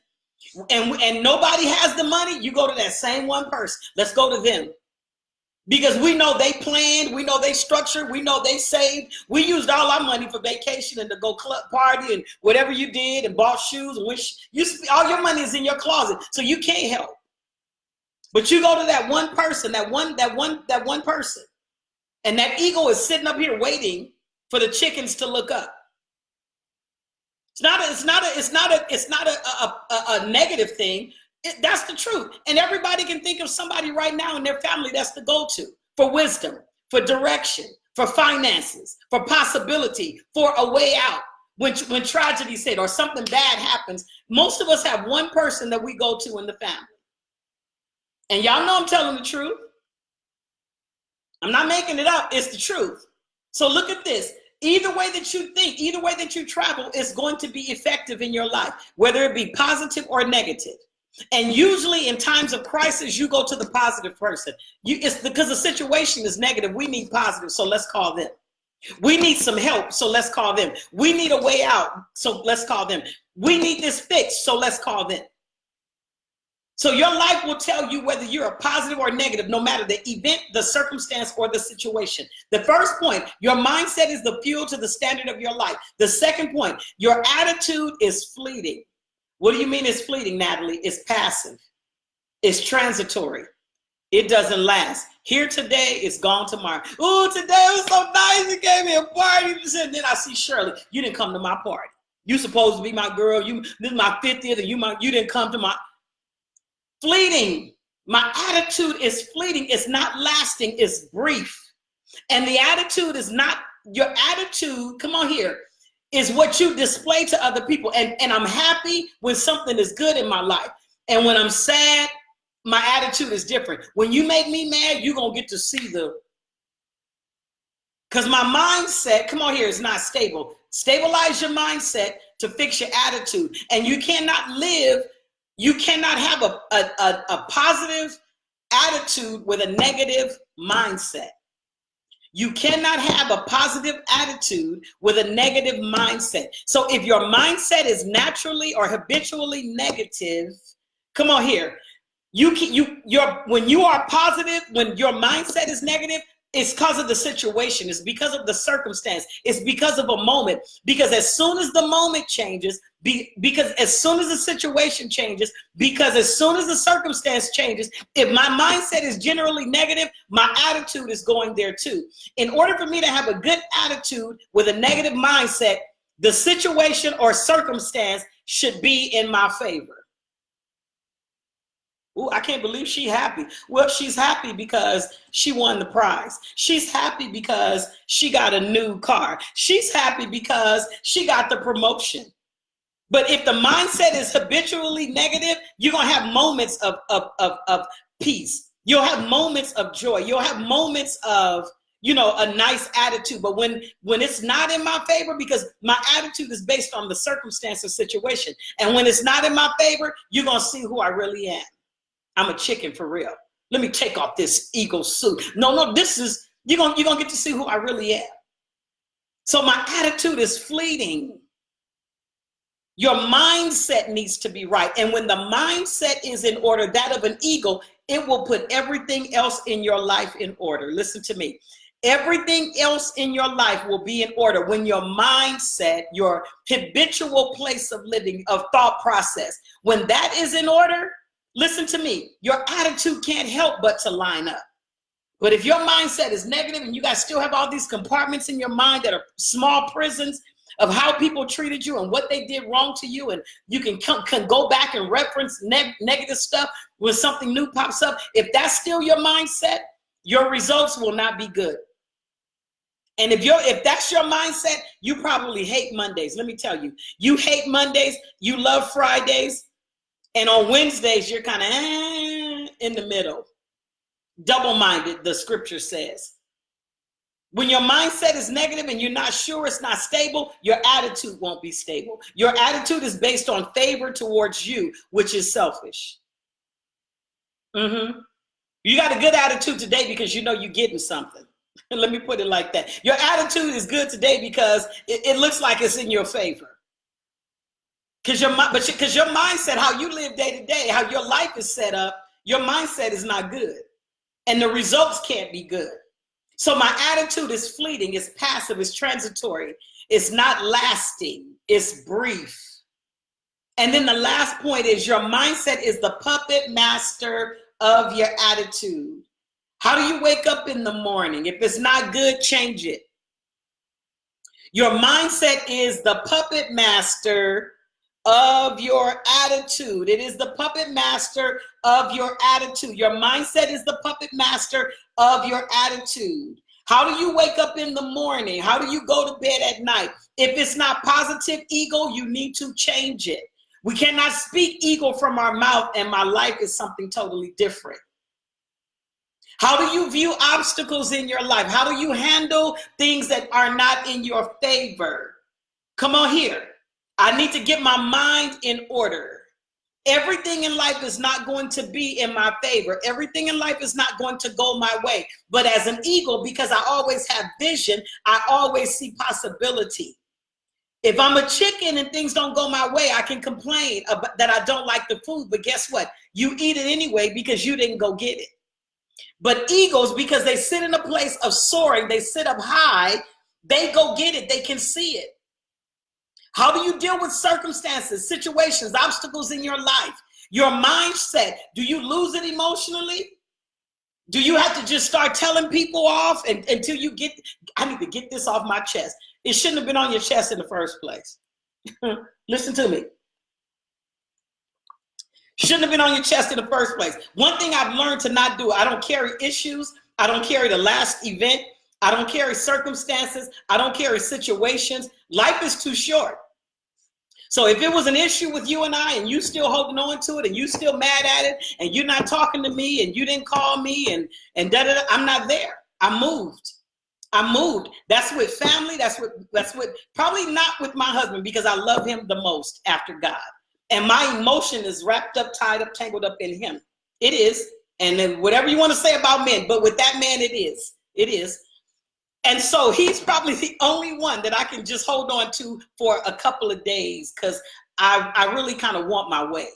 Speaker 1: and nobody has the money, you go to that same one person. Let's go to them. Because we know they planned, we know they structured, we know they saved. We used all our money for vacation and to go club party and whatever you did and bought shoes. And all your money is in your closet, so you can't help. But you go to that one person, that one person. And that ego is sitting up here waiting for the chickens to look up. It's not a negative thing. That's the truth. And everybody can think of somebody right now in their family that's the go-to for wisdom, for direction, for finances, for possibility, for a way out. When tragedy hits or something bad happens, most of us have one person that we go to in the family. And y'all know I'm telling the truth. I'm not making it up. It's the truth. So look at this. Either way that you think, either way that you travel is going to be effective in your life, whether it be positive or negative. And usually in times of crisis, you go to the positive person. It's because the situation is negative. We need positive, so let's call them. We need some help, so let's call them. We need a way out, so let's call them. We need this fixed, so let's call them. So your life will tell you whether you're a positive or negative, no matter the event, the circumstance, or the situation. The first point, your mindset is the fuel to the standard of your life. The second point, your attitude is fleeting. What do you mean it's fleeting, Natalie? It's passive. It's transitory. It doesn't last. Here today, it's gone tomorrow. Oh, today was so nice. You gave me a party. And then I see Shirley. You didn't come to my party. You supposed to be my girl. This is my 50th, and you didn't come to my... Fleeting. My attitude is fleeting. It's not lasting. It's brief. And the attitude is not... Your attitude, come on here, is what you display to other people. And I'm happy when something is good in my life. And when I'm sad, my attitude is different. When you make me mad, you're going to get to see because my mindset, come on here, is not stable. Stabilize your mindset to fix your attitude. And you cannot have a positive attitude with a negative mindset. You cannot have a positive attitude with a negative mindset. So if your mindset is naturally or habitually negative, come on here. When you are positive, when your mindset is negative, it's because of the situation. It's because of the circumstance. It's because of a moment. Because as soon as the moment changes, because as soon as the situation changes, because as soon as the circumstance changes, if my mindset is generally negative, my attitude is going there too. In order for me to have a good attitude with a negative mindset, the situation or circumstance should be in my favor. Ooh, I can't believe she's happy. Well, she's happy because she won the prize. She's happy because she got a new car. She's happy because she got the promotion. But if the mindset is habitually negative, you're going to have moments of peace. You'll have moments of joy. You'll have moments of, a nice attitude. But when it's not in my favor, because my attitude is based on the circumstance or situation. And when it's not in my favor, you're going to see who I really am. I'm a chicken for real. Let me take off this ego suit. No, this is, you're gonna get to see who I really am. So my attitude is fleeting. Your mindset needs to be right. And when the mindset is in order, that of an eagle, it will put everything else in your life in order. Listen to me. Everything else in your life will be in order when your mindset, your habitual place of living, of thought process, when that is in order, listen to me, your attitude can't help but to line up. But if your mindset is negative and you guys still have all these compartments in your mind that are small prisons of how people treated you and what they did wrong to you, and you can go back and reference negative stuff when something new pops up, if that's still your mindset, your results will not be good. And if that's your mindset, you probably hate Mondays. Let me tell you, you hate Mondays, you love Fridays, and on Wednesdays, you're kind of in the middle. Double-minded, the scripture says. When your mindset is negative and you're not sure, it's not stable, your attitude won't be stable. Your attitude is based on favor towards you, which is selfish. You got a good attitude today because you know you're getting something. Let me put it like that. Your attitude is good today because it looks like it's in your favor. Because your mindset, how you live day to day, how your life is set up, your mindset is not good. And the results can't be good. So my attitude is fleeting, it's passive, it's transitory, it's not lasting, it's brief. And then the last point is your mindset is the puppet master of your attitude. How do you wake up in the morning? If it's not good, change it. Your mindset is the puppet master of your attitude. It is the puppet master of your attitude. Your mindset is the puppet master of your attitude. How do you wake up in the morning? How do you go to bed at night? If it's not positive ego, you need to change it. We cannot speak ego from our mouth and my life is something totally different. How do you view obstacles in your life? How do you handle things that are not in your favor? Come on here. I need to get my mind in order. Everything in life is not going to be in my favor. Everything in life is not going to go my way. But as an eagle, because I always have vision, I always see possibility. If I'm a chicken and things don't go my way, I can complain about that I don't like the food. But guess what? You eat it anyway because you didn't go get it. But eagles, because they sit in a place of soaring, they sit up high, they go get it, they can see it. How do you deal with circumstances, situations, obstacles in your life? Your mindset, do you lose it emotionally? Do you have to just start telling people off until you get, I need to get this off my chest. It shouldn't have been on your chest in the first place. Listen to me. Shouldn't have been on your chest in the first place. One thing I've learned to not do, I don't carry issues. I don't carry the last event. I don't carry circumstances. I don't carry situations. Life is too short. So if it was an issue with you and I, and you still holding on to it, and you still mad at it, and you're not talking to me, and you didn't call me, and da-da-da, I'm not there. I moved. That's with family. That's with probably not with my husband, because I love him the most after God. And my emotion is wrapped up, tied up, tangled up in him. It is. And then whatever you want to say about men, but with that man, it is. It is. And so he's probably the only one that I can just hold on to for a couple of days, because I really kind of want my way.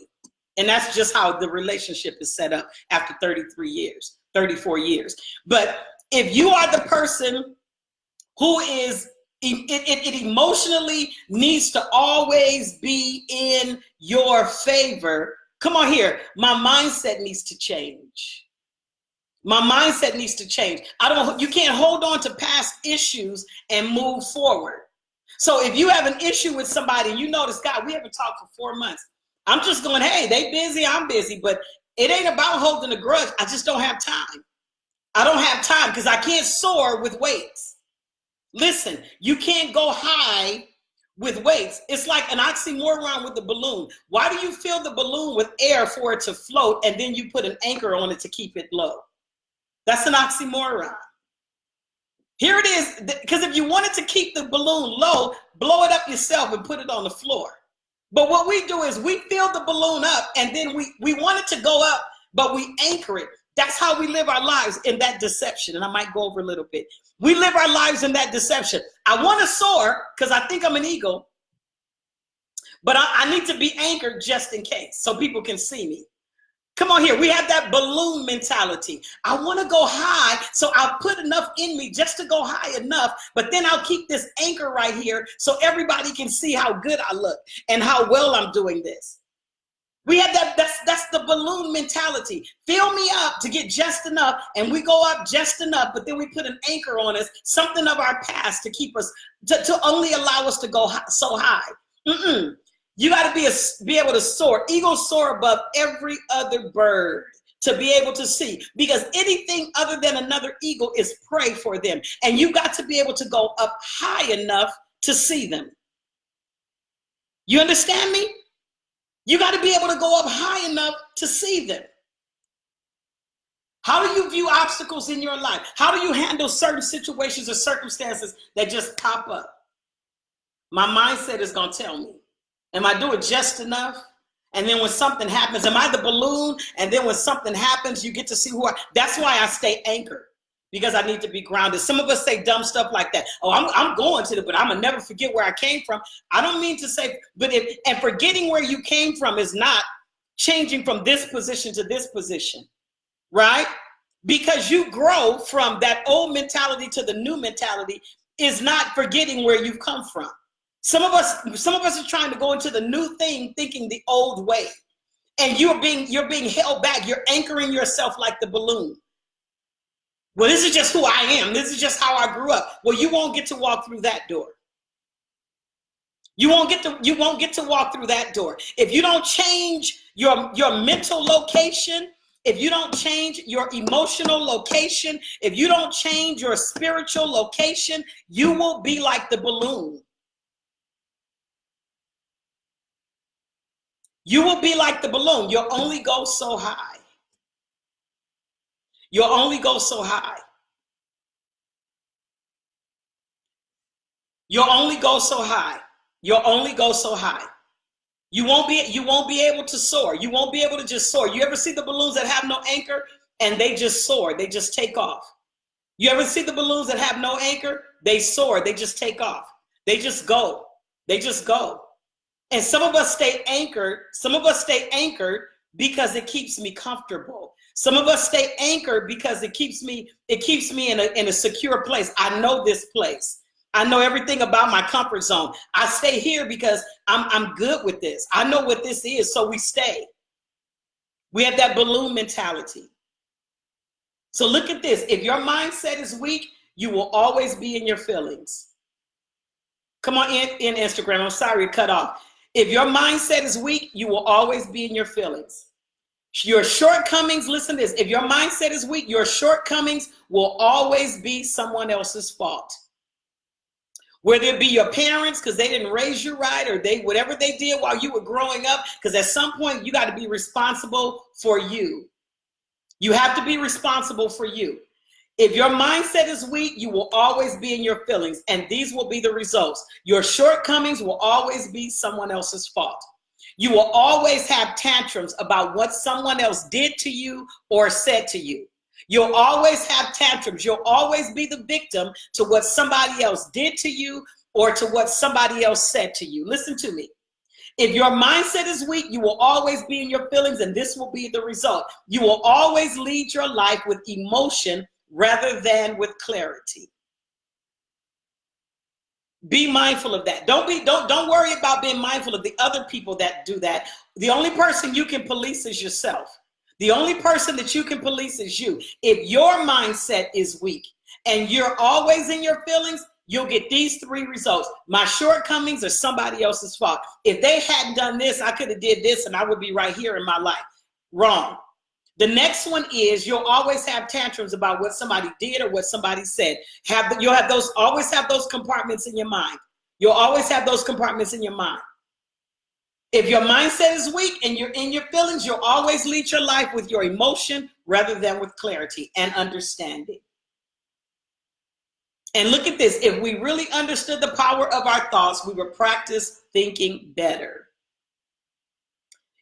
Speaker 1: And that's just how the relationship is set up after 33 years, 34 years. But if you are the person who is, it emotionally needs to always be in your favor. Come on here. My mindset needs to change. My mindset needs to change. You can't hold on to past issues and move forward. So if you have an issue with somebody and you notice, God, we haven't talked for 4 months. I'm just going, hey, they busy, I'm busy, but it ain't about holding a grudge. I just don't have time. I don't have time because I can't soar with weights. Listen, you can't go high with weights. It's like an oxymoron with the balloon. Why do you fill the balloon with air for it to float and then you put an anchor on it to keep it low? That's an oxymoron. Here it is, because if you wanted to keep the balloon low, blow it up yourself and put it on the floor. But what we do is we fill the balloon up and then we want it to go up, but we anchor it. That's how we live our lives, in that deception. And I might go over a little bit. We live our lives in that deception. I want to soar because I think I'm an eagle, but I need to be anchored just in case so people can see me. Come on here. We have that balloon mentality. I want to go high, so I'll put enough in me just to go high enough, but then I'll keep this anchor right here so everybody can see how good I look and how well I'm doing this. We have that's the balloon mentality. Fill me up to get just enough, and we go up just enough, but then we put an anchor on us, something of our past to keep us, to only allow us to go so high. You got to be able to soar. Eagles soar above every other bird to be able to see, because anything other than another eagle is prey for them. And you got to be able to go up high enough to see them. You understand me? You got to be able to go up high enough to see them. How do you view obstacles in your life? How do you handle certain situations or circumstances that just pop up? My mindset is going to tell me. Am I doing just enough? And then when something happens, am I the balloon? And then when something happens, you get to see that's why I stay anchored, because I need to be grounded. Some of us say dumb stuff like that. Oh, I'm going to but I'm going to never forget where I came from. I don't mean to say, and forgetting where you came from is not changing from this position to this position, right? Because you grow from that old mentality to the new mentality is not forgetting where you've come from. Some of us are trying to go into the new thing thinking the old way. And you're being held back. You're anchoring yourself like the balloon. Well, this is just who I am. This is just how I grew up. Well, you won't get to walk through that door. You won't get to walk through that door. If you don't change your mental location, if you don't change your emotional location, if you don't change your spiritual location, you will be like the balloon. You will be like the balloon. You'll only go so high. You'll only go so high. You'll only go so high. You'll only go so high. You won't be able to soar. You won't be able to just soar. You ever see the balloons that have no anchor and they just soar? They just take off. You ever see the balloons that have no anchor? They soar. They just take off. They just go. They just go. And some of us stay anchored. Some of us stay anchored because it keeps me comfortable. Some of us stay anchored because it keeps me in a secure place. I know this place. I know everything about my comfort zone. I stay here because I'm good with this. I know what this is, so we stay. We have that balloon mentality. So look at this. If your mindset is weak, you will always be in your feelings. Come on in Instagram. I'm sorry it cut off. If your mindset is weak, you will always be in your feelings. Your shortcomings, listen to this. If your mindset is weak, your shortcomings will always be someone else's fault. Whether it be your parents because they didn't raise you right, or whatever they did while you were growing up, because at some point you got to be responsible for you. You have to be responsible for you. If your mindset is weak, you will always be in your feelings, and these will be the results. Your shortcomings will always be someone else's fault. You will always have tantrums about what someone else did to you or said to you. You'll always have tantrums. You'll always be the victim to what somebody else did to you or to what somebody else said to you. Listen to me. If your mindset is weak, you will always be in your feelings, and this will be the result. You will always lead your life with emotion rather than with clarity. Be mindful of that. Don't worry about being mindful of the other people that do that. The only person you can police is yourself. The only person that you can police is you. If your mindset is weak and you're always in your feelings, you'll get these three results. My shortcomings are somebody else's fault. If they hadn't done this, I could have did this and I would be right here in my life. Wrong. The next one is you'll always have tantrums about what somebody did or what somebody said. Always have those compartments in your mind. You'll always have those compartments in your mind. If your mindset is weak and you're in your feelings, you'll always lead your life with your emotion rather than with clarity and understanding. And look at this. If we really understood the power of our thoughts, we would practice thinking better.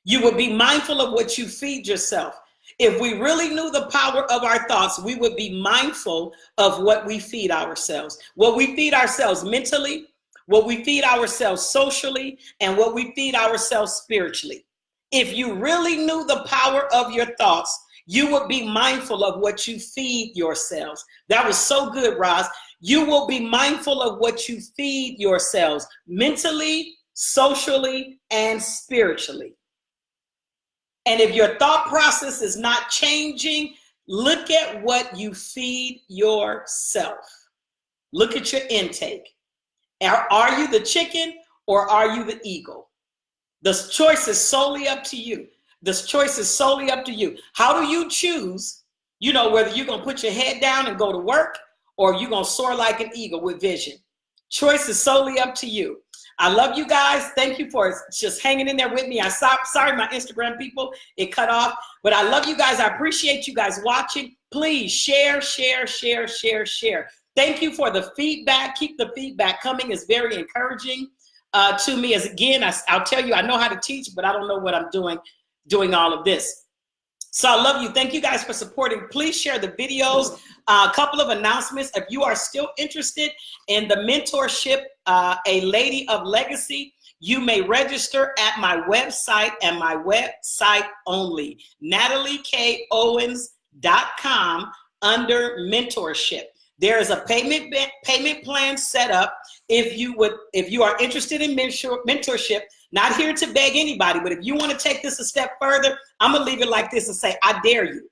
Speaker 1: You would be mindful of what you feed yourself. If we really knew the power of our thoughts, we would be mindful of what we feed ourselves. What we feed ourselves mentally, what we feed ourselves socially, and what we feed ourselves spiritually. If you really knew the power of your thoughts, you would be mindful of what you feed yourselves. That was so good, Roz. You will be mindful of what you feed yourselves mentally, socially, and spiritually. And if your thought process is not changing, look at what you feed yourself. Look at your intake. Are you the chicken or are you the eagle? This choice is solely up to you. This choice is solely up to you. How do you choose, whether you're going to put your head down and go to work or you're going to soar like an eagle with vision? Choice is solely up to you. I love you guys. Thank you for just hanging in there with me. Sorry, my Instagram people, it cut off, but I love you guys. I appreciate you guys watching. Please share. Thank you for the feedback. Keep the feedback coming. It's very encouraging to me. I'll tell you, I know how to teach, but I don't know what I'm doing all of this. So I love you. Thank you guys for supporting. Please share the videos. A couple of announcements. If you are still interested in the mentorship, A Lady of Legacy, you may register at my website and my website only, NatalieKOwens.com under mentorship. There is a payment plan set up. If you are interested in mentorship, not here to beg anybody, but if you want to take this a step further, I'm going to leave it like this and say, I dare you.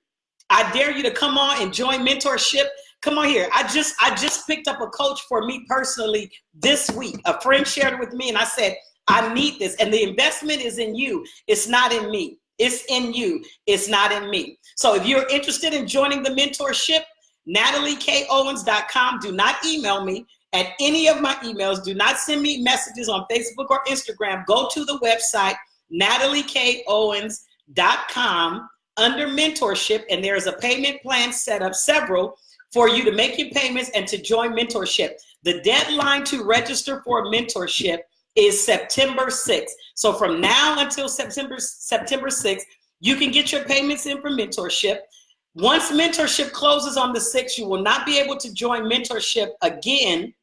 Speaker 1: I dare you to come on and join mentorship. Come on here. I just picked up a coach for me personally this week. A friend shared it with me and I said, I need this. And the investment is in you. It's not in me. It's in you. It's not in me. So if you're interested in joining the mentorship, NatalieKOwens.com. Do not email me at any of my emails. Do not send me messages on Facebook or Instagram. Go to the website, NatalieKOwens.com, under mentorship, and there's a payment plan set up, several, for you to make your payments and to join mentorship. The deadline to register for mentorship is September 6th. So from now until September 6th, you can get your payments in for mentorship. Once mentorship closes on the 6th, you will not be able to join mentorship again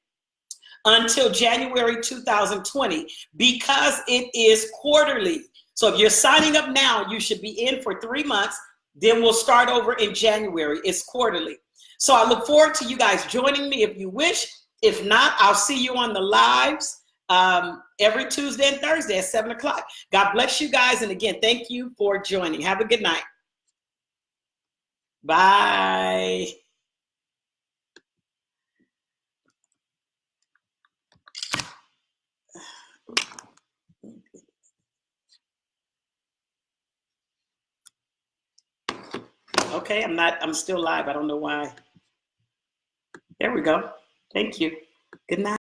Speaker 1: until January 2020 because it is quarterly. So if you're signing up now, you should be in for 3 months. Then we'll start over in January. It's quarterly. So I look forward to you guys joining me if you wish. If not, I'll see you on the lives every Tuesday and Thursday at 7 o'clock. God bless you guys. And again, thank you for joining. Have a good night. Bye. Okay, I'm still live. I don't know why. There we go. Thank you. Good night.